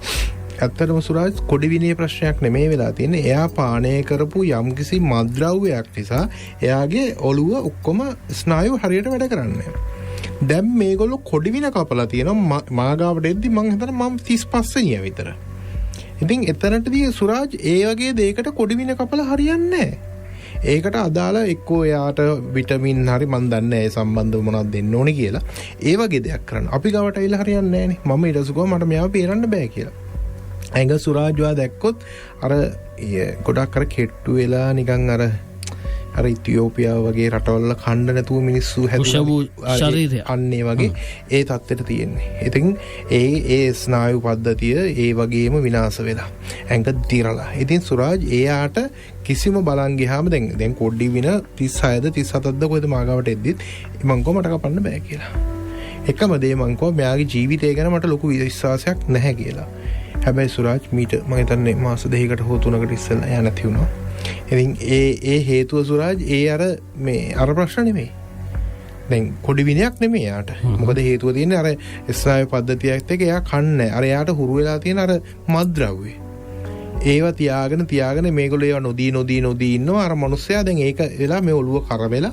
ඇත්තටම සුරාජ් කොඩි විනයේ ප්‍රශ්නයක් නෙමෙයි වෙලා තියෙන්නේ. එයා පානය කරපු යම්කිසි මත්ද්‍රව්‍යයක් නිසා එයාගේ ඔළුව ඔක්කොම ස්නායු හරියට වැඩ කරන්නේ නැහැ. දැන් මේගොල්ලෝ කොඩි වින කපලා තියෙනවා. මාගාවට එද්දි මං හිතනවා මම 35 වෙනියා විතර. ඉතින් එතනටදී සුරාජ් ඒ වගේ දෙයකට කොඩි වින කපලා හරියන්නේ නැහැ. ඒකට අදාළ එක්කෝ එයාට විටමින් හරි මන් දන්නේ නැහැ සම්බන්ධව මොනවද දෙන්න ඕනේ කියලා. ඒ වගේ දෙයක් කරන්න. අපි ගාවට ඇවිල්ලා හරියන්නේ නැහනේ. මම ඊට පස්සේ මට මෙයාව බේරන්න බෑ කියලා. ඇඟ සුරාජ් වා දැක්කොත් අර ගොඩක් අර කෙට්ටු වෙලා නිකන් අර ඉතියෝපියාව වගේ රටවල කණ්ඩ නැතුව මිනිස්සු හැදුවා අන්නේ වගේ ඒ තත්ත්වෙට තියෙන්නේ. ඉතින් ඒ ස්නායු පද්ධතිය ඒ වගේම විනාශ වෙලා ඇඟ දිරලා. ඉතින් සුරාජ් එයාට කිසිම බලන් ගියාම දැන් කොඩි වින 36ද 37ද කොහෙද මාගාවට එද්දිත් මං කො මට කපන්න බෑ කියලා. එකම දේ මං කො මෙයාගේ ජීවිතය ගැන මට ලොකු විශ්වාසයක් නැහැ කියලා. හැබැයි සුරාජ් මීට මම හිතන්නේ මාස 2කට හෝ 3කට ඉස්සෙල්ලා එයා නැති වුණා. ඉතින් ඒ හේතුව සුරාජ් අර ප්‍රශ්න නෙමෙයි. දැන් කොඩි විනයක් නෙමෙයි යාට. මොකද හේතුව තියෙන්නේ අර ස්නායු පද්ධතියත් එක්ක එයා කන්නේ. අර යාට හුරු වෙලා තියෙන අර මත්ද්‍රව්‍ය. ඒවා තියාගෙන මේගොල්ලෝ ඒවා නොදී ඉන්නවා. අර මිනිස්සයා දැන් ඒක වෙලා මේ ඔළුව කරවෙලා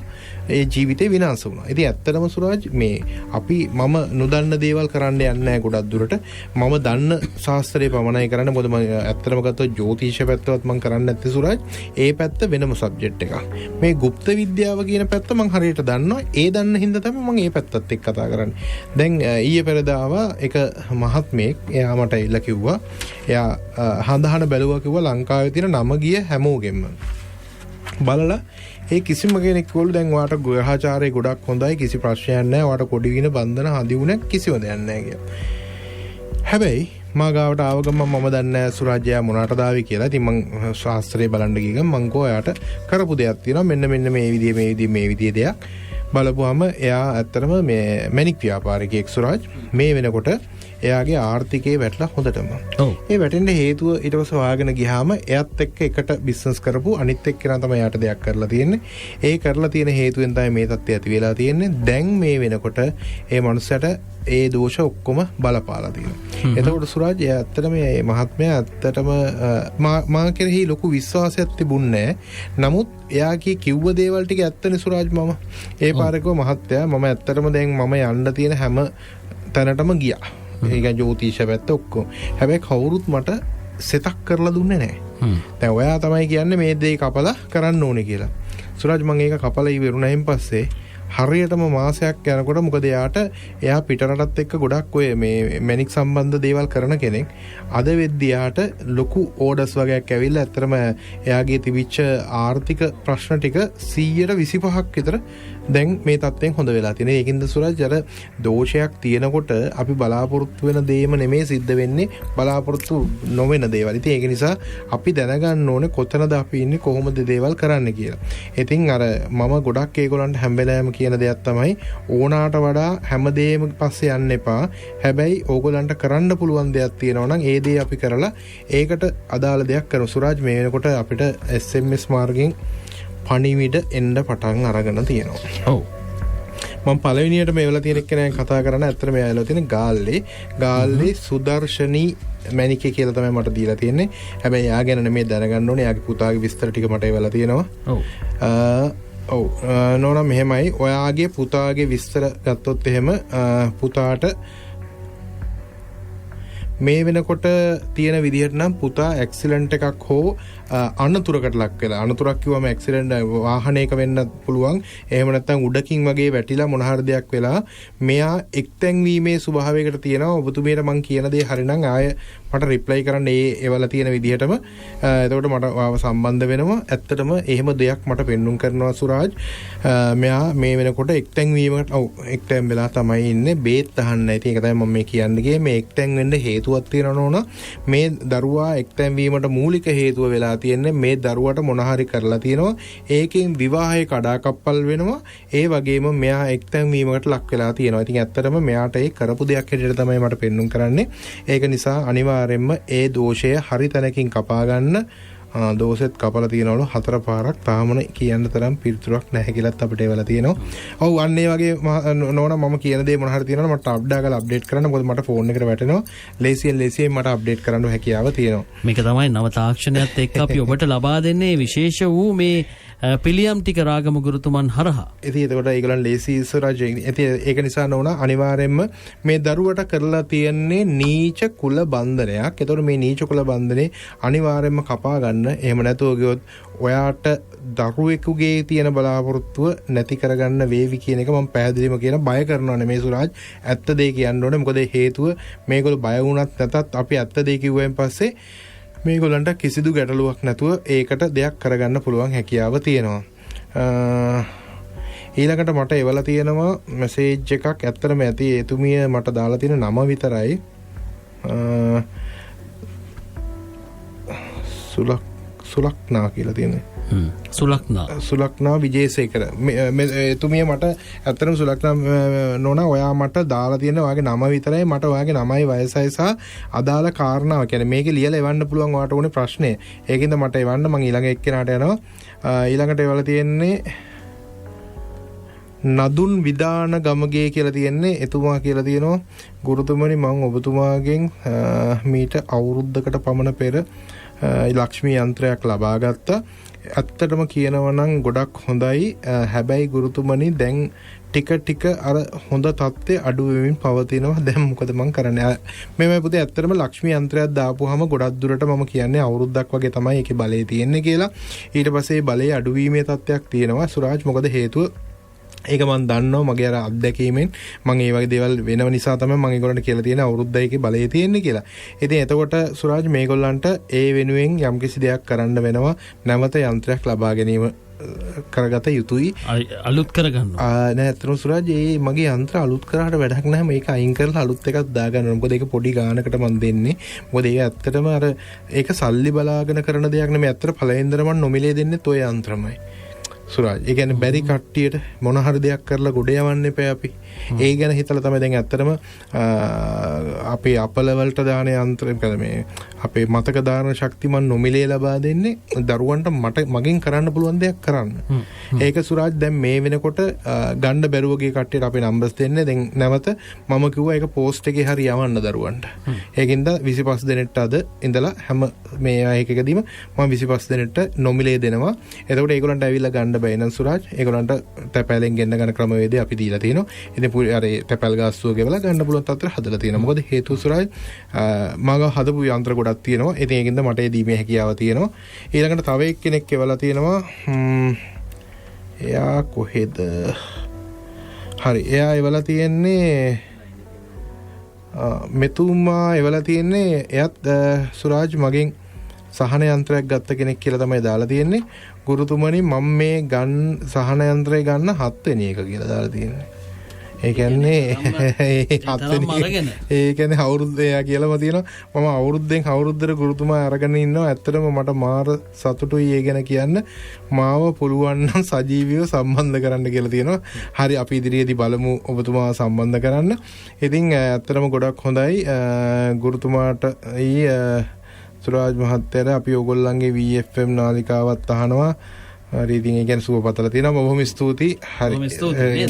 ඒ ජීවිතේ විනාශ වුණා. ඉතින් ඇත්තටම සුරාජ් මම නොදන්න දේවල් කරන්න යන්නේ නැහැ ගොඩක් දුරට. මම දන්න ශාස්ත්‍රය පමණයි කරන්නේ. මොකද මම ඇත්තටම ගත්තොත් ජ්‍යොතිෂ පැත්තවත් මම කරන්නේ නැත්තේ සුරාජ්. ඒ පැත්ත වෙනම සබ්ජෙක්ට් එකක්. මේ গুপ্ত විද්‍යාව කියන පැත්ත මම හරියට දන්නවා. ඒ දන්න හින්දා තමයි මම ඒ පැත්තත් එක්ක කතා කරන්නේ. දැන් ඊයේ පෙරදාව එක මහත්මයෙක් එයා මට ඉල්ල කිව්වා. එයා හඳහන බැලුවා කිව්වා ලංකාවේ තියෙන නම ගිය හැමෝගෙම බලලා ඒ කිසිම කෙනෙක් කිව්වලු දැන් ඔයාට ග්‍රහචාරය ගොඩක් හොඳයි කිසි ප්‍රශ්නයක් නැහැ. ඔයාට කොඩි වින බන්ධන හදිවුණක් කිසිම දෙයක් නැහැ කියලා. හැබැයි මා ගාවට ආව ගමන් මම දන්නේ සුරාජ්යා මොනකට දාවි කියලා. ඉතින් මං ශාස්ත්‍රයේ බලන්න ගිය ගමන් මං කෝ එයාට කරපු දෙයක් තියෙනවා. මෙන්න මේ විදිහේ දෙයක් බලපුවාම එයා ඇත්තටම මේ මැනික් ව්‍යාපාරිකයෙක් සුරාජ්. මේ වෙනකොට එයාගේ ආර්ථිකයේ වැටලා හොඳටම. ඒ වැටෙන්න හේතුව ඊට පස්සේ හොයාගෙන ගියාම එයත් එක්ක එකට බිස්නස් කරපු අනිත් එක්කෙනා තමයි යාට දෙයක් කරලා තියෙන්නේ. ඒ කරලා තියෙන හේතුවෙන් තමයි මේ තත්ත්වය ඇති වෙලා තියෙන්නේ. දැන් මේ වෙනකොට ඒ මනුස්සයාට ඒ දෝෂ ඔක්කොම බලපාලා තියෙනවා. එතකොට සුරාජ් එයා ඇත්තටම මේ මහත්මයා ඇත්තටම මා කෙරෙහි ලොකු විශ්වාසයක් තිබුණේ නැහැ. නමුත් එයා කිව්ව දේවල් ටික ඇත්තනේ සුරාජ් මම. ඒ පාරකෝ මහත්තයා මම ඇත්තටම දැන් මම යන්න තියෙන හැම තැනටම ගියා. ඒක ජෝතිෂ පැත්ත ඔක්කොම. හැබැයි කවුරුත් මට සෙතක් කරලා දුන්නේ නැහැ. දැන් ඔයා තමයි කියන්නේ මේ දේ කපලා කරන්න ඕනේ කියලා. සුරාජ් මම ඒක කපලා ඉවරුණායින් පස්සේ හරියටම මාසයක් යනකොට මොකද එයා පිටරටත් එක්ක ගොඩක් ඔය මේ මැනික් සම්බන්ධ දේවල් කරන කෙනෙක්. අද වෙද්දී එයාට ලොකු ඕඩර්ස් වගේක් ඇවිල්ලා ඇත්තටම එයාගේ තිබිච්ච ආර්ථික ප්‍රශ්න ටික 125ක් විතර දැන් මේ තත්ත්වයෙන් හොඳ වෙලා තියෙනවා. ඒකින්ද සුරජ් අර දෝෂයක් තියෙනකොට අපි බලාපොරොත්තු වෙන දේම නෙමෙයි සිද්ධ වෙන්නේ, බලාපොරොත්තු නොවන දේවල්. ඉතින් ඒක නිසා අපි දැනගන්න ඕනේ කොතනද අපි ඉන්නේ, කොහොමද දේවල් කරන්න කියලා. ඉතින් අර මම ගොඩක් ඒගොල්ලන්ට හැම වෙලාවෙම කියන දෙයක් තමයි ඕනාට වඩා හැමදේම පස්සේ යන්න එපා. හැබැයි ඕගොල්ලන්ට කරන්න පුළුවන් දෙයක් තියෙනවා නම් ඒ දේ අපි කරලා ඒකට අදාළ දෙයක් කරමු. සුරජ් මේ වෙනකොට අපිට SMS මාර්ගයෙන් පණිවිඩ එන්න පටන් අරගෙන තියෙනවා. ඔව්. මම පළවෙනියට මේ වෙලා තියෙන එක්කෙනෙක් කතා කරන ඇත්තට මේ ඇවිල්ලා තියෙන ගාල්ලේ සුදර්ශනී මැනිකේ කියලා තමයි මට දීලා තියෙන්නේ. හැබැයි එයා ගැන නෙමෙයි දැනගන්න ඕනේ. එයාගේ පුතාගේ විස්තර ටික මට එවලා තියෙනවා. ඔව්. නෝනා මෙහෙමයි. ඔයාගේ පුතාගේ විස්තර ගත්තොත් එහෙම පුතාට මේ වෙනකොට තියෙන විදිහට නම් පුතා ඇක්සිඩන්ට් එකක් හෝ අනතුරකට ලක් වෙලා, අනතුරක් කිව්වම ඇක්සිඩන්ට් වාහනයක වෙන්න පුළුවන්, එහෙම නැත්නම් උඩකින් වගේ වැටිලා මොන හරි දෙයක් වෙලා මෙයා එක්තැන් වීමේ ස්වභාවයකට තියෙනවා. ඔබතුමීට මං කියන දේ හරිනම් ආය මට රිප්ලයි කරන්න ඒවල තියෙන විදිහටම. එතකොට මට සම්බන්ධ වෙනවා. ඇත්තටම එහෙම දෙයක් මට පෙන්눔 කරනවා සුරාජ්. මෙයා මේ වෙනකොට එක්තැන් වීමකට එක්තැන් වෙලා තමයි ඉන්නේ. බේත් අහන්න. ඉතින් ඒක තමයි මම මේ කියන්නේ. මේ එක්තැන් වෙන්න හේතුවක් තියෙනවා නෝනා. මේ දරුවා එක්තැන් වීමට මූලික හේතුව වෙලා තියෙන්නේ මේ දරුවට මොන හරි කරලා තියෙනවා. ඒකෙන් විවාහය කඩාකප්පල් වෙනවා. ඒ වගේම මෙයා එක්තැන් වීමකට ලක් වෙලා තියෙනවා. ඉතින් ඇත්තටම මෙයාට ඒ කරපු දෙයක් හැටියට තමයි මට පෙන්눔 කරන්නේ. ඒක නිසා අනිවාර්යයෙන්ම ඒ දෝෂය හරි තැනකින් කපා ගන්න. දෝෂෙත් කපලා තියනවලු 4 පාරක් තාමන කියන්න තරම් පිළිතුරක් නැහැ කියලාත් අපිට ඒවලා තියෙනවා. ඔව් අන්න ඒ වගේ නෝනා මම කියන දේ මොන හරි තියෙනවනම් මට අප්ඩේට් කරන්න. මොකද මට ෆෝන් එකට වැටෙනවා. ලේසියෙන් මට අප්ඩේට් කරන්න හැකියාව තියෙනවා. මේක තමයි නව තාක්ෂණයත් එක්ක අපි ඔබට ලබා දෙන්නේ විශේෂ වූ මේ පිළියම් ටික රාගම ගුරුතුමන් හරහා. ඉතින් එතකොට ඒගොල්ලන් ලේසි ඉස්සරහට ඒක නිසා නෝනා අනිවාර්යයෙන්ම මේ දරුවට කරලා තියෙන්නේ නීච කුල බන්ධනයක්. එතකොට මේ නීච කුල බන්ධනේ අනිවාර්යයෙන්ම කපා ගන්න. එහෙම නැතුව ගියොත් ඔයාට දරුවෙකුගේ තියෙන බලාපොරොත්තුව නැති කරගන්න වේවි කියන එක මම පැහැදිලිවම කියන බය කරනවා නෙමෙයි සුරාජ්. ඇත්ත දේ කියන්න ඕනේ. මොකද හේතුව මේගොල්ලෝ බය වුණත් නැතත් අපි ඇත්ත දේ කිව්වෙන් පස්සේ මේගොල්ලන්ට කිසිදු ගැටලුවක් නැතුව ඒකට දෙයක් කරගන්න පුළුවන් හැකියාව තියෙනවා. ඊළඟට මට එවලා තියෙනවා මෙසේජ් එකක්. ඇත්තටම ඇති එතුමිය මට දාලා තියෙන නම විතරයි. සුලක්නා කියලා තියෙන්නේ. සුලක්නා විජේසේකර. එතුමිය මට ඇත්තටම සුලක්නා නෝනා ඔයා මට දාලා තියෙන ඔයාගේ නම විතරයි. මට ඔයාගේ නමයි වයසයි සහ අදාළ කාරණාව කියන්නේ මේකේ ලියලා එවන්න පුළුවන් ඔයාට ඕනේ ප්‍රශ්නේ. ඒකින්ද මට එවන්න මම ඊළඟ එක්කෙනාට යනවා. ඊළඟට එවලා තියෙන්නේ නදුන් විදාන ගමගේ කියලා තියෙන්නේ. එතුමා කියලා තියෙනවා ගුරුතුමනි මම ඔබතුමාගෙන් මීට අවුරුද්දකට පමණ පෙර ලක්ෂ්මී යන්ත්‍රයක් ලබා ගත්තා. ඇත්තටම කියනවා නම් ගොඩක් හොඳයි. හැබැයි ගුරුතුමනි දැන් ටික අර හොඳ තත්ත්වය අඩු වෙමින් පවතිනවා. දැන් මොකද මම කරන්නේ? මේ පුතේ ඇත්තටම ලක්ෂ්මී යන්ත්‍රයක් දාපුවාම ගොඩක් දුරට මම කියන්නේ අවුරුද්දක් වගේ තමයි ඒකේ බලය තියෙන්නේ කියලා. ඊට පස්සේ බලය අඩු වීමේ තත්ත්වයක් තියෙනවා සුරාජ්. මොකද හේතුව ඒක මම දන්නවා මගේ අර අත්දැකීමෙන් මම ඒ වගේ දේවල් වෙනව නිසා තමයි මම ඒගොල්ලන්ට කියලා තියෙන අවුරුද්දයිකේ බලය තියෙන්නේ කියලා. ඉතින් එතකොට සුරාජ් මේගොල්ලන්ට ඒ වෙනුවෙන් යම්කිසි දෙයක් කරන්න වෙනවා. නැවත යන්ත්‍රයක් ලබා ගැනීම කරගත යුතුයි අලුත් කරගන්න නෑ ඇත්තටම සුරාජ් ඒ මගේ යන්ත්‍ර අලුත් කරාට වැඩක් නැහැ මේක අයින් කරලා අලුත් එකක් දාගන්න ඕනේ මොකද ඒක පොඩි ගානකට මම දෙන්නේ මොකද ඒක ඇත්තටම අර ඒක සල්ලි බලාගෙන කරන දෙයක් නෙමෙයි ඇත්තට පළවෙනිදර මම නොමිලේ දෙන්නෙත් ඔය යන්ත්‍රමයි සුරාජ් ඒ කියන්නේ බැරි කට්ටියට මොන හරි දෙයක් කරලා ගොඩ යවන්න එපා අපි ඒ ගැන හිතලා තමයි දැන් ඇත්තටම අපේ අපල වලට දාන යන්ත්‍රය මොකද මේ අපේ මතක දාන ශක්තිය මම නොමිලේ ලබා දෙන්නේ දරුවන්ට මගෙන් කරන්න පුළුවන් දෙයක් කරන්න. ඒක සුරාජ් දැන් මේ වෙනකොට ගන්න බැරුව ගිය කට්ටියට අපේ නම්බර්ස් දෙන්නේ දැන් නැවත මම කිව්වා ඒක පෝස්ට් එකේ හරි යවන්න දරුවන්ට. ඒකින්ද 25 දෙනෙක්ට අද ඉඳලා හැම මේ එකකදීම මම 25 දෙනෙක්ට නොමිලේ දෙනවා. එතකොට ඒගොල්ලන්ට ඇවිල්ලා ගන්න බෑ නේද සුරාජ්? ඒගොල්ලන්ට තැපැලෙන් ගෙන්න ගන්න ක්‍රමවේදය අපි දීලා තියෙනවා. ඉතින් අර තැපැල් ගාස්තුව ගෙවලා ගන්න පුළුවන් තත්ත්වයට හදලා තියෙනවා. මොකද හේතුව සුරාජ් මම හදපු යන්ත්‍ර ගොඩක් තියෙනවා. ඉතින් ඒකින්ද මට ඒ දීමේ හැකියාව තියෙනවා. ඊළඟට තව එක්කෙනෙක් එවලා තියෙනවා. එයා කොහෙද? හරි. එයා එවලා තියෙන්නේ මෙතුමා එවලා තියෙන්නේ එයත් සුරාජ් මගෙන් සහන යන්ත්‍රයක් ගත්ත කෙනෙක් කියලා තමයි දාලා තියෙන්නේ. ගුරුතුමනි මම මේ සහන යන්ත්‍රය ගන්න 7 වෙනි එක කියලා දාලා තියෙන්නේ. ඒ කියන්නේ 7 වෙනි ඒ කියන්නේ අවුරුද්ද එයා කියලාම තියෙනවා. මම අවුරුද්දෙන් අවුරුද්දට ගුරුතුමා අරගෙන ඉන්නවා. ඇත්තටම මට මාර සතුටුයි ඒ ගැන කියන්න. මාව පුළුවන් නම් සජීවීව සම්බන්ධ කරන්න කියලා තියෙනවා. හරි අපි ඉදිරියේදී බලමු ඔබතුමාව සම්බන්ධ කරන්න. ඉතින් ඇත්තටම ගොඩක් හොඳයි ගුරුතුමාට සුරාජ් මහත්තයාට අපි ඕගොල්ලන්ගේ VFM නාලිකාවත් අහනවා. හරි ඉතින් ඒ කියන්නේ සුවපතලා තියෙනවා. බොහොම ස්තුතියි. හරි.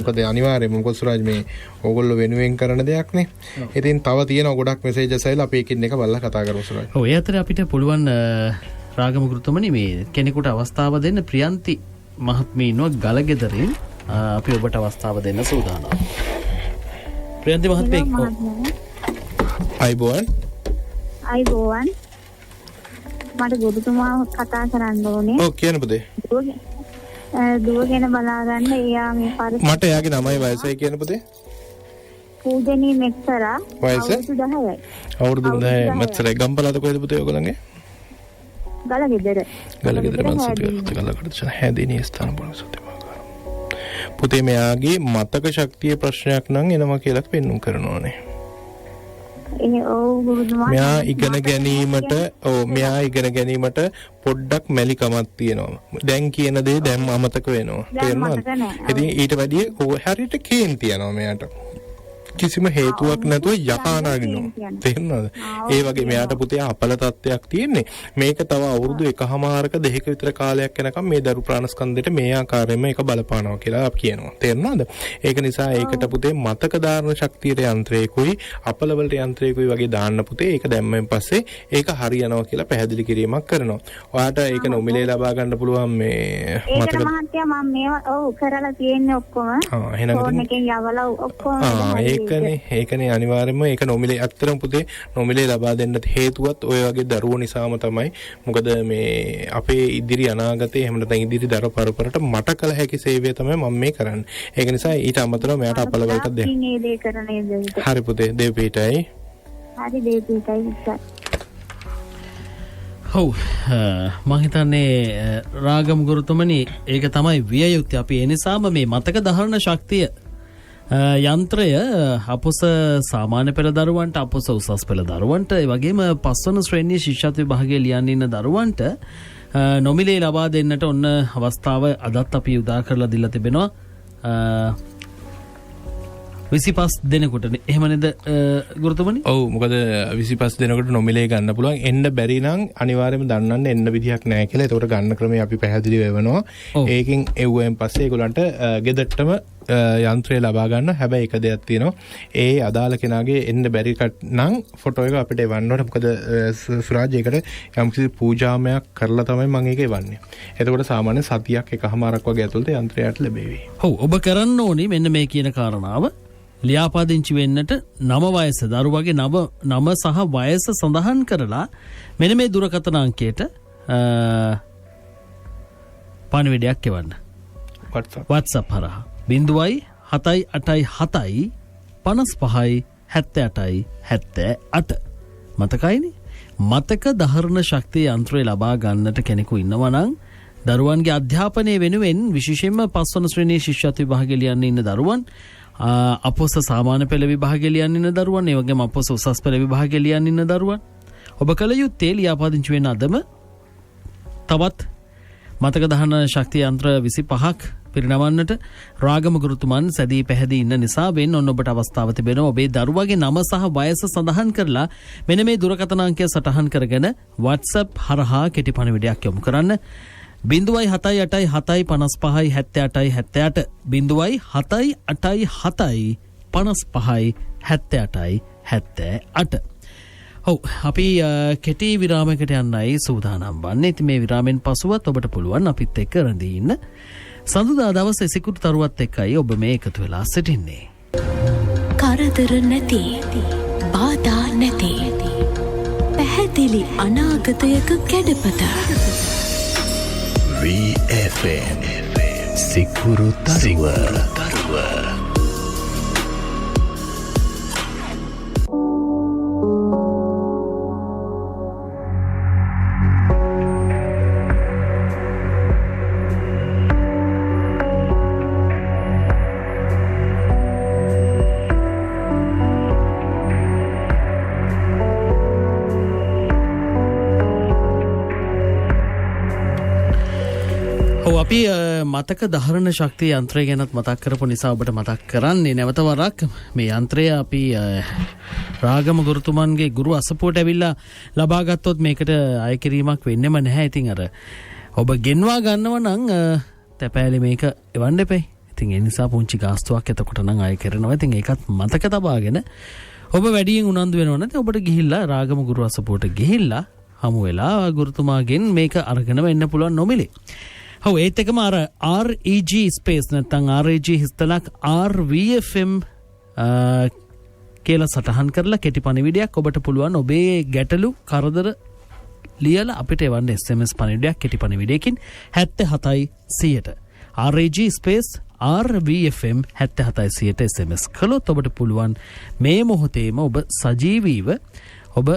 මොකද අනිවාර්යයෙන්ම මොකද සුරාජ් මේ ඕගොල්ලෝ වෙනුවෙන් කරන දෙයක් නේ. ඉතින් තව තියෙනවා ගොඩක් මෙසේජස් ඇවිල්ලා අපි එකින් එක බලලා කතා කරමු සුරාජ්. ඔව් ඒ අතර අපිට පුළුවන් රාගම ගුරුතුමනි මේ කෙනෙකුට අවස්ථාව දෙන්න ප්‍රියන්ති මහත්මිය ඉන්නවා ගලගෙදරින් අපි ඔබට අවස්ථාව දෙන්න සූදානම්. ප්‍රියන්ති මහත්මිය අයිබෝන් මට ගුරුතුමා කතා කරන්න ඕනේ. ඔව් කියන්න පුතේ. දුව ගැන බලාගන්න එයා මේ පරිසර මට එයාගේ නමයි වයසයි කියන්න පුතේ. පූජනීය මෙක්තරා වයස? අවුරුදු 10යි. අවුරුදු 10 මෙච්චරයි. ගම්පලද කොහෙද පුතේ ඔයගොල්ලන්ගේ? ගලගෙදර. ගලගෙදර මන්සුතිය ගලකට හැදෙන්නේ ස්ථාන බලසුතිය මාකාර. පුතේ මෙයාගේ මතක ශක්තිය ප්‍රශ්නයක් නම් එනවා කියලා පෙන්වුම් කරනවානේ. මෙයා ඉගෙන ගැනීමට පොඩ්ඩක් මැලිකමක් තියෙනවා. දැන් කියන දේ දැන් අමතක වෙනවා. තේරුණාද? ඉතින් ඊට වැඩිය හරියට කේන්ති යනවා මෙයාට. කිසිම හේතුවක් නැතුව යකානගිනවා. තේරුණාද? ඒ වගේ මෙයාට පුතේ අපල තත්ත්වයක් තියෙන්නේ. මේක තව අවුරුදු 1මාරක දෙකක විතර කාලයක් යනකම් මේ දරු ප්‍රාණස්කන්ධයට මේ ආකාරයෙන්ම ඒක බලපානවා කියලා අපි කියනවා. තේරුණාද? ඒක නිසා ඒකට පුතේ මතක ධාරණ ශක්තියට යන්ත්‍රයකුයි අපල වලට යන්ත්‍රයකුයි වගේ දාන්න පුතේ. ඒක දැම්මෙන් පස්සේ ඒක හරියනවා කියලා පැහැදිලි කිරීමක් කරනවා. ඔයාට ඒක නොමිලේ ලබා ගන්න පුළුවන් මේ මතක මහත්තයා මම මේවා ඔව් කරලා තියෙන්නේ ඔක්කොම. ෆෝන් එකෙන් යවලා ඔක්කොම ඒකනේ අනිවාර්යයෙන්ම ඒක නොමිලේ අත්‍තරම පුතේ නොමිලේ ලබා දෙන්න හේතුවත් ඔය වගේ දරුවෝ නිසාම තමයි. මොකද මේ අපේ ඉදිරි අනාගතේ එහෙම නැත්නම් ඉදිරි දර පරපරට මට කළ හැකි සේවය තමයි මම මේ කරන්නේ. ඒක නිසා ඊට අමතරව මෙයාට අපල වලට දෙන්න. හරි පුතේ දේවපීඨයි. හරි දේවපීඨයි. ඔව් මම හිතන්නේ රාගම ගුරුතුමනි ඒක තමයි විය යුත්තේ. අපි ඒ නිසාම මේ මතක දහරණ ශක්තිය යන්ත්‍රය අපොස සාමාන්‍ය පෙළ දරුවන්ට අපොස උසස් පෙළ දරුවන්ට ඒ වගේම පස්වන ශ්‍රේණිය ශිෂ්‍යත්ව විභාගයේ ලියන්න ඉන්න දරුවන්ට නොමිලේ ලබා දෙන්නට ඔන්න අවස්ථාව අදත් අපි උදා කරලා දීලා තිබෙනවා 25 දෙනෙකුට. එහෙම නේද ගුරුතුමනි? ඔව් මොකද 25 දෙනෙකුට නොමිලේ ගන්න පුළුවන්. එන්න බැරි නම් අනිවාර්යයෙන්ම දන්නන්න එන්න විදියක් නැහැ කියලා. ඒකට ගන්න ක්‍රමය අපි පැහැදිලිව වෙනවා. ඒකෙන් එව්වෙන් පස්සේ ඒගොල්ලන්ට ගෙදරටම යන්ත්‍රය ලබා ගන්න. හැබැයි එක දෙයක් තියෙනවා. ඒ අදාළ කෙනාගේ එන්න බැරි නම් ෆොටෝ එක අපිට එවන්න ඕනේ. මොකද සුරාජ් ඒකට යම්කිසි පූජාමයක් කරලා තමයි මම ඒක එවන්නේ. එතකොට සාමාන්‍ය සතියක් එකමාරක් වගේ ඇතුළත යන්ත්‍රයට ලැබෙවි. ඔව් ඔබ කරන්න ඕනේ මෙන්න මේ කියන කාරණාව. ලියාපදිංචි වෙන්නට නම වයස දරුවගේ නම සහ වයස සඳහන් කරලා මෙන්න මේ දුරකථන අංකයට පණිවිඩයක් එවන්න. WhatsApp හරහා 0.787 55 78 78 මතකයිනේ? මතක දහරණ ශක්තිය යන්ත්‍රය ලබා ගන්නට කෙනෙකු ඉන්නවා නම් දරුවන්ගේ අධ්‍යාපනය වෙනුවෙන් විශේෂයෙන්ම 5 වන ශ්‍රේණියේ ශිෂ්‍යත්ව විභාගය ලියන්න ඉන්න දරුවන්, අපොස සාමාන්‍ය පෙළ විභාගය ලියන්න ඉන්න දරුවන්, ඒ වගේම අපොස උසස් පෙළ විභාගය ලියන්න ඉන්න දරුවන්, ඔබ කල යුත්තේ ලියාපදිංචි වෙන අදම තවත් මතක දහන ශක්තිය යන්ත්‍ර 25ක් පිරිනවන්නට රාගම ගුරුතුමන් සැදී පැහැදී ඉන්න නිසා වෙන ඔන්න ඔබට අවස්ථාව තිබෙනවා. ඔබේ දරුවගේ නම සහ වයස සඳහන් කරලා මෙන්න මේ දුරකථන අංකය සටහන් කරගෙන WhatsApp හරහා කෙටි පණිවිඩයක් යොමු කරන්න. 07875557878 07875557878. ඔව් අපි කෙටි විරාමයකට යන්නයි සූදානම් වන්නේ. ඉතින් මේ විරාමෙන් පසුවත් ඔබට පුළුවන් අපිත් එක්ක රැඳී ඉන්න. සඳුදා දවසේ සිකුරු තරුවත් එක්කයි ඔබ මේ එකතු වෙලා සිටින්නේ. කරදර නැති, බාධා නැති, පැහැදිලි අනාගතයක කැඩපත. VFM සිකුරු තරුව. අපි මතක දහරණ ශක්තිය යන්ත්‍රය ගැනත් මතක් කරපු නිසා ඔබට මතක් කරන්නේ නැවත වරක් මේ යන්ත්‍රය අපි රාගම ගුරුතුමන්ගේ ගුරු අසපුවට ඇවිල්ලා ලබා ගත්තොත් මේකට අය කිරීමක් වෙන්නෙම නැහැ. ඉතින් අර ඔබ ගෙන්වා ගන්නව නම් තැපෑලි මේක එවන්න එපයි. ඉතින් ඒ නිසා පුංචි ගාස්තුවක් එතකොට නම් අය කරනවා. ඉතින් ඒකත් මතක තබාගෙන ඔබ වැඩියෙන් උනන්දු වෙනව නැත්නම් ඔබට ගිහිල්ලා රාගම ගුරු අසපුවට ගිහිල්ලා හමු වෙලා ගුරුතුමාගෙන් මේක අරගෙන වෙන්න පුළුවන් නොමිලේ. ඔව් ඒත් එකම අර REG ස්පේස් නැත්නම් REG හිස්තලක් RVFM කියලා සටහන් කරලා කෙටි පණිවිඩයක් ඔබට පුළුවන් ඔබේ ගැටලු කරදර ලියලා අපිට එවන්න SMS පණිවිඩයක් කෙටි පණිවිඩයකින් 77 100ට REG ස්පේස් RVFM 77 100ට SMS කළොත් ඔබට පුළුවන් මේ මොහොතේම ඔබ සජීවීව ඔබ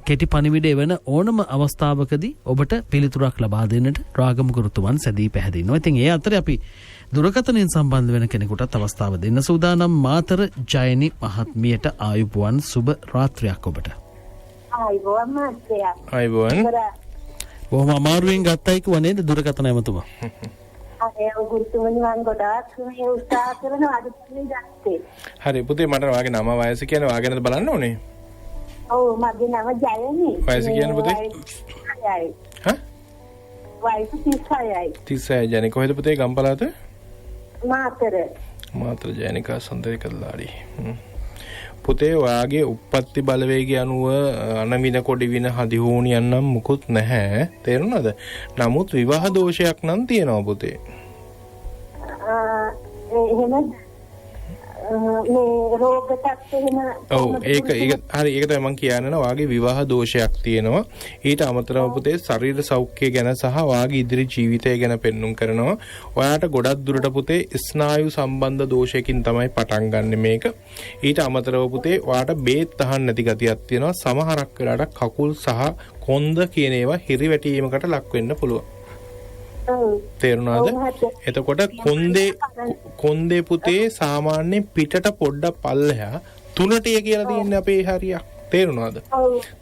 කෙටි පණිවිඩය වෙන ඕනම අවස්ථාවකදී ඔබට පිළිතුරක් ලබා දෙන්නට රාගම ගුරුතුමන් සැදී පැහැදිනවා. ඉතින් ඒ අතරේ අපි දුරකථනයෙන් සම්බන්ධ වෙන කෙනෙකුටත් අවස්ථාව දෙන්න සූදානම්. මාතර ජයනි මහත්මියට ආයුබෝවන්, සුබ රාත්‍රියක් ඔබට. ආයුබෝවන් මහත්තයා. ආයුබෝවන්. බොහොම අමාරුවෙන් ගත්තයි කිව්ව නේද දුරකථන ඇමතුමා? ඒ ගුරුතුමනි මම ගොඩාක් මේ උත්සාහ කරනවා අද ගත්තේ. හරි පුතේ, මට වාගේ නම වයස කියන්නේ වාගෙනද බලන්න ඕනේ. ඔව් මගේ නම ජයනි. වයස කියන්නේ පුතේ? හා? වයස 36යි. 36 ජයනි. කොහෙද පුතේ ගම්පලාත? මාතර. මාතර ජයනිකා සඳරි කල්ලාඩි. පුතේ ඔයාගේ උප්පත්ති බලවේගය අනුව අනවින කොඩි වින හදිහෝනියන් නම් මුකුත් නැහැ. තේරුණාද? නමුත් විවාහ දෝෂයක් නම් තියෙනවා පුතේ. එහෙමද? මේ රෝග තත්ත්වෙම ඔව් ඒක හරි. ඒක තමයි මම කියන්නේ. වාගේ විවාහ දෝෂයක් තියෙනවා. ඊට අමතරව පුතේ ශරීර සෞඛ්‍යය ගැන සහ වාගේ ඉදිරි ජීවිතය ගැන පෙන්눔 කරනවා. ඔයාට ගොඩක් දුරට පුතේ ස්නායු සම්බන්ධ දෝෂයකින් තමයි පටන් ගන්නෙ මේක. ඊට අමතරව පුතේ ඔයාට බේත් අහන්න නැති ගතියක් තියෙනවා. සමහරක් වෙලාවට කකුල් සහ කොන්ද කියන ඒවා හිරිවැටීමකට ලක් වෙන්න පුළුවන්. තේරුණාද? එතකොට කොන්දේ පුතේ සාමාන්‍ය පිටට පොඩ්ඩක් පල්ලෙහා තුනටිය කියලා තියෙන්නේ අපේ හරියක්. තේරුණාද?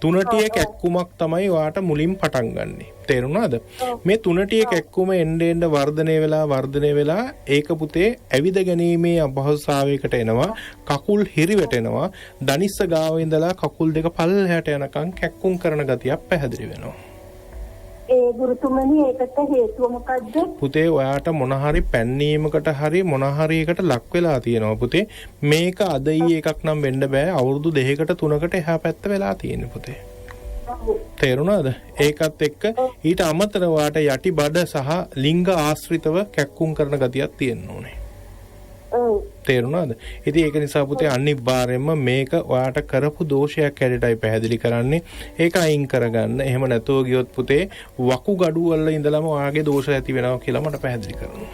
තුනටිය කැක්කුමක් තමයි ඔයාට මුලින් පටන් ගන්නෙ. තේරුණාද? මේ තුනටිය කැක්කුම එන්න වර්ධනය වෙලා ඒක පුතේ ඇවිද ගැනීමේ අපහසුතාවයකට එනවා. කකුල් හිරිවැටෙනවා. දනිස්ස ගාව ඉඳලා කකුල් දෙක පල්ලෙහාට යනකම් කැක්කුම් කරන ගතියක් පැහැදිලි වෙනවා. ඒ ගුරුතුමනි ඒකට හේතුව මොකද්ද? පුතේ ඔයාට මොන හරි පැන්නීමකට හරි මොන හරි එකට ලක් වෙලා තියෙනවා පුතේ. මේක අද ඊ එකක් නම් වෙන්න බෑ. අවුරුදු 2කට 3කට එහා පැත්ත වෙලා තියෙන්නේ පුතේ. තේරුණාද? ඒකත් එක්ක ඊට අමතරව ඔයාට යටි බඩ සහ ලිංග ආශ්‍රිතව කැක්කුම් කරන ගතියක් තියෙන්න ඕනේ. තේරුණාද? ඉතින් ඒක නිසා පුතේ අනිවාර්යයෙන්ම මේක ඔයාට කරපු දෝෂයක් හැටියටයි පැහැදිලි කරන්නේ. ඒක අයින් කරගන්න. එහෙම නැතුව ගියොත් පුතේ වකුගඩු වල ඉඳලම ඔයාගේ දෝෂ ඇති වෙනවා කියලා මට පැහැදිලි කරනවා.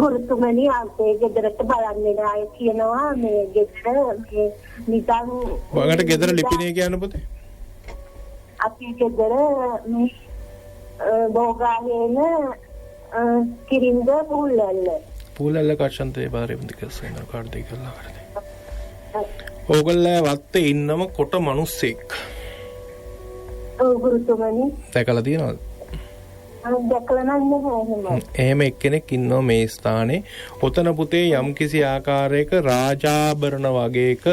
ගුරුතුමනි අපේ ගෙදරට බලන්නේ ආයේ කියනවා මේ ගෙදර මේ නිකන් ඔයාලට ගෙදර ලිපිනේ කියන්න පුතේ. අපේ ගෙදර මේ බෝගාහේන කිරින්ද පුල්ලල්ල පූලල්ල කර්ෂන්තේ බාරෙමුද කෙල්සෙන කාර්ඩේ කළා කරදේ. ඕගොල්ලෝ වත්තේ ඉන්නම කොට මිනිස්සෙක්. ගුරුතුමනි දැකලා තියෙනවද? දැකලා නැහැ. එහෙම එක්කෙනෙක් ඉන්නවා මේ ස්ථානේ. ඔතන පුතේ යම්කිසි ආකාරයක රාජාභරණ වගේක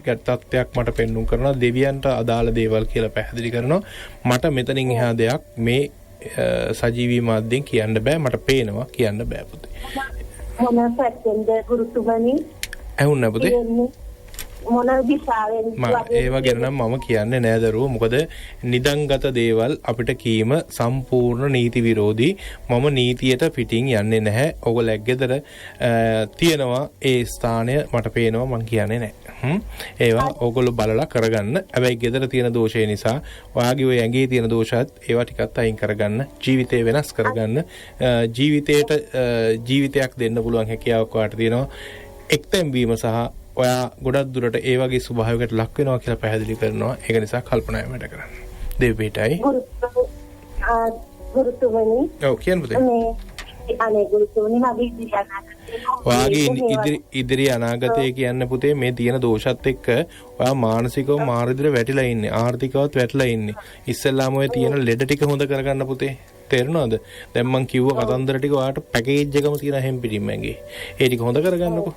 තත්ත්වයක් මට පෙන්වුම් කරනවා. දෙවියන්ට අදාළ දේවල් කියලා පැහැදිලි කරනවා. මට මෙතනින් එහා දෙයක් මේ සජීවී මාධ්‍යෙන් කියන්න බෑ. මට පේනවා කියන්න බෑ පුතේ. මොන පැත්තෙන්ද ගුරුතුමනි? ඇහුණා පුතේ? මොන දිශාවෙන් ඒව ගැන නම් මම කියන්නේ නෑ දරුවෝ. මොකද නිදන්ගත දේවල් අපිට කීම සම්පූර්ණ නීති විරෝධී. මම නීතියට පිටින් යන්නේ නැහැ. ඔයගොල්ලෝ ගෙදර තියෙනවා ඒ ස්ථානය මට පේනවා මං කියන්නේ නෑ. ඒවා ඔයගොල්ලෝ බලලා කරගන්න. හැබැයි ගෙදර තියෙන දෝෂය නිසා ඔයාගේ ඔය ඇඟේ තියෙන දෝෂات ඒවා ටිකත් අයින් කරගන්න. ජීවිතේ වෙනස් කරගන්න. ජීවිතයක් දෙන්න පුළුවන් හැකියාවක් ඔයාට තියෙනවා. එක්තැන් වීම සහ ඔයා ගොඩක් දුරට ඒ වගේ ස්වභාවයකට ලක් වෙනවා කියලා පැහැදිලි කරනවා. ඒක නිසා කල්පනාවෙන් වැඩ කරන්න. දෙවියටයි. ගුරුතුමනි. ඔව් කියන්න පුතේ. අනේ ගුරුතුමනි ඔයාගේ ඉදිරි අනාගතය කියන්න පුතේ මේ තියෙන දෝෂත් එක්ක ඔයා මානසිකව මාරිදිර වැටිලා ඉන්නේ. ආර්ථිකවත් වැටිලා ඉන්නේ. ඉස්සෙල්ලාම ඔය තියෙන ලෙඩ ටික හොඳ කරගන්න පුතේ. තේරෙනවද? දැන් මං කිව්ව කතන්දර ටික ඔයාට පැකේජ් එකම තියෙන හැම් පිටින් මංගේ. ඒ ටික හොඳ කරගන්නකො.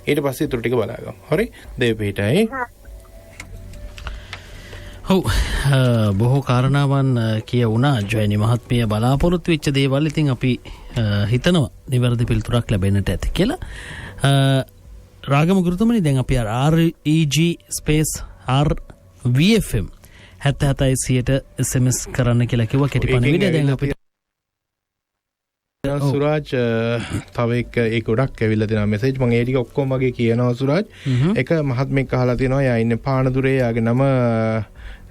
ඊට පස්සේ ඊටු ටික බලාගමු. හරි? දෙවිපිටයි. ඔව් බොහෝ කාරණාවන් කියවුණා ජොයිනි මහත්මිය බලාපොරොත්තු වෙච්ච දේවල් ඉතින් අපි හිතනවා නිවැරදි පිළිතුරක් ලැබෙන්නට ඇති කියලා. රාගම ගුරුතුමනි දැන් අපි REG space RVFM 77 SMS කරන්න කියලා කිව්වා කෙටි පණිවිඩය දැන් අපි සුරාජ් තව එක ගොඩක් ඇවිල්ලා තියෙනවා මෙසේජ් මම ඒ ටික ඔක්කොම වගේ කියනවා සුරාජ්. එක මහත්මෙක් අහලා තියෙනවා යා ඉන්නේ පානදුරේ යාගේ නම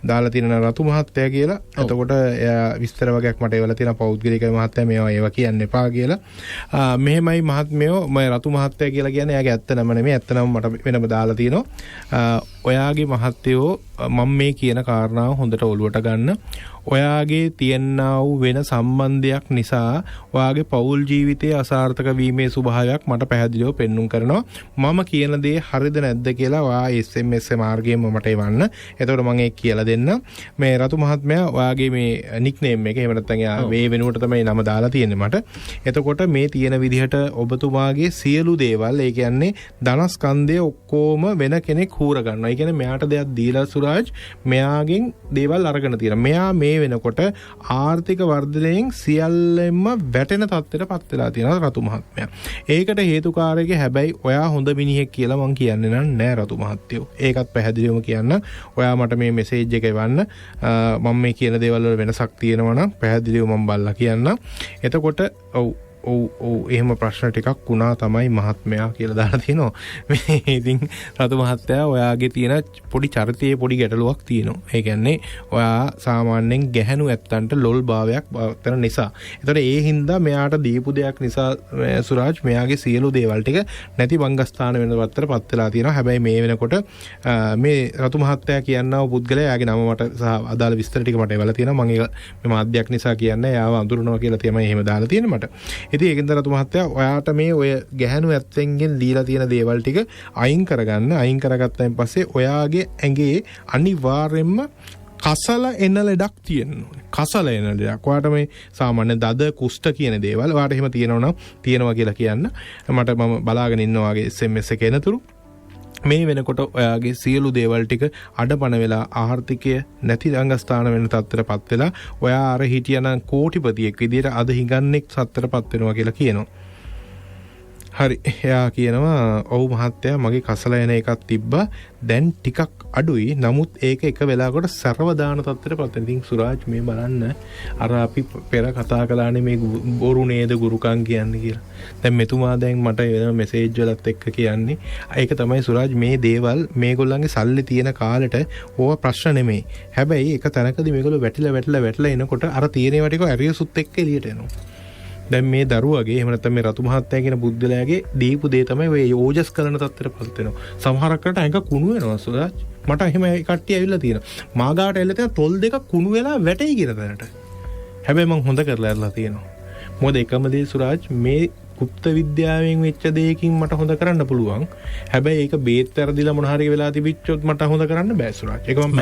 දාලා තියෙන රතු මහත්තයා කියලා. එතකොට එයා විස්තර වගේක් මට ඒවලා තියෙන පෞද්ගලිකයි මහත්තයා මේවා ඒවා කියන්න එපා කියලා. මෙහෙමයි මහත්මයෝ මම රතු මහත්තයා කියලා කියන්නේ එයාගේ ඇත්ත නම නෙමෙයි. ඇත්ත නම මට වෙනම දාලා තියෙනවා. ඔයාගේ මහත්තයෝ මම මේ කියන කාරණාව හොඳට ඔලුවට ගන්න. ඔයාගේ තියෙනා වූ වෙන සම්බන්ධයක් නිසා ඔයාගේ පෞල් ජීවිතයේ අසාර්ථක වීමේ ස්වභාවයක් මට පැහැදිලිව පෙන්눔 කරනවා. මම කියන දේ හරිද නැද්ද කියලා ඔයා SMS මාර්ගයෙන් මට එවන්න. එතකොට මම ඒක කියලා දෙන්න. මේ රතු මහත්මයා ඔයාගේ මේ නික්නේම් එක එහෙම නැත්නම් එයා මේ වෙනුවට තමයි නම දාලා තියෙන්නේ මට. එතකොට මේ තියෙන විදිහට ඔබතුමාගේ සියලු දේවල් ඒ කියන්නේ ධනස්කන්ධය ඔක්කොම වෙන කෙනෙක් හූර ගන්නවා. ඒ කියන්නේ මෙයාට දෙයක් දීලා සුරාජ් මෙයාගෙන් දේවල් අරගෙන තියෙනවා. මෙයා මේ වෙනකොට ආර්ථික වර්ධනයෙන් සියල්ලෙන්ම වැටෙන තත්ත්වයට පත් වෙලා තියෙනවා රතු මහත්මයා. ඒකට හේතුකාරයෙක් හැබැයි ඔයා හොඳ මිනිහෙක් කියලා මං කියන්නේ නෑ රතු මහත්තයෝ. ඒකත් පැහැදිලිවම කියන්න. ඔයා මට මේ මෙසේජ් එක එවන්න. මම මේ කියන දේවල් වල වෙනසක් තියෙනවා නම් පැහැදිලිව මම බලලා කියන්න. එතකොට ඔව් එහෙම ප්‍රශ්න ටිකක් වුණා තමයි මහත්මයා කියලා දාලා තියෙනවා. මේ ඉතින් රතු මහත්තයා ඔයාගේ තියෙන පොඩි චරිතයේ පොඩි ගැටලුවක් තියෙනවා. ඒ කියන්නේ ඔයා සාමාන්‍යයෙන් ගැහැණු ඇත්තන්ට ලොල් භාවයක් පවත්වන නිසා. ඒතකොට ඒ හින්දා මෙයාට දීපු දෙයක් නිසා සුරාජ් මෙයාගේ සියලු දේවල් ටික නැති බංගස්ථාන වෙන වත්තට පත් වෙලා තියෙනවා. හැබැයි මේ වෙනකොට මේ රතු මහත්තයා කියනවා පුද්ගලයා යාගේ නම මට සහ අදාළ විස්තර ටික මට එවලා තියෙනවා. මම ඒක මේ මාධ්‍යයක් නිසා කියන්නේ යාව අඳුරනවා කියලා තමයි එහෙම දාලා තියෙන්නේ මට. ඉතින් ඒකෙන්ද රතු මහත්තයා ඔයාට මේ ඔය ගැහැණු ඇත්තෙන්ගෙන් දීලා තියෙන දේවල් ටික අයින් කරගන්න. අයින් කරගත්තයින් පස්සේ ඔයාගේ ඇඟේ අනිවාර්යෙන්ම කසල එන ලෙඩක් තියෙනවා. කසල එන ලෙඩක්. ඔයාට මේ සාමාන්‍ය දද කුෂ්ඨ කියන දේවල් ඔයාට එහෙම තියෙනවා කියලා කියන්න. මම බලාගෙන ඉන්නවා වගේ SMS එක එනතුරු මේ වෙනකොට ඔයාගේ සියලු දේවල් ටික අඩපණ වෙලා ආර්ථිකය නැති රංගස්ථාන වෙන තත්ත්වයටපත් වෙලා ඔයා අර හිටියනම් කෝටිපතියෙක් විදියට අද හිඟන්නෙක් සත්තරපත් වෙනවා කියලා කියනවා. හරි එයා කියනවා ඔව් මහත්තයා මගේ කසල එන එකක් තිබ්බා දැන් ටිකක් අඩුයි නමුත් ඒක එක වෙලාවකට සරව දාන තත්ත්වයටපත් වෙනවා. ඉතින් සුරාජ් මේ බලන්න අර අපි පෙර කතා කළානේ මේ බොරු නේද ගුරුකම් කියන්නේ කියලා. දැන් මෙතුමා දැන් මට වෙන මෙසේජ් වලත් එක්ක කියන්නේ ඒක තමයි සුරාජ් මේ දේවල් මේගොල්ලන්ගේ සල්ලි තියෙන කාලෙට ඕවා ප්‍රශ්න නෙමෙයි. හැබැයි එක තැනකදී මේගොල්ලෝ වැටිලා එනකොට අර තියෙනේවා ටික ඇරියසුත් එක්ක එළියට එනවා. දැන් මේ දරුවගේ එහෙම නැත්නම් මේ රතු මහත්තයා කියන බුද්ධලයාගේ දීපු දේ තමයි ඔය ඕජස් කරන තත්ත්වයටපත් වෙනවා. සමහරක් කරට ඇඟ කුණු වෙනවා සුරාජ්. මට එහෙම කට්ටිය ඇවිල්ලා තියෙනවා. මාගාට ඇවිල්ලා තියෙන තොල් දෙක කුණු වෙලා වැටෙයි කියන තැනට. හැබැයි මම හොඳ කරලා ඇරලා තියෙනවා. මොකද එකම දේ සුරාජ් මේ ගුප්ත විද්‍යාවෙන් වෙච්ච දෙයකින් මට හොඳ කරන්න පුළුවන්. හැබැයි ඒක බේත් වැරදිලා මොන හරි වෙලා තිබිච්චොත් මට හොඳ කරන්න බෑ සුරාජ්. ඒක මම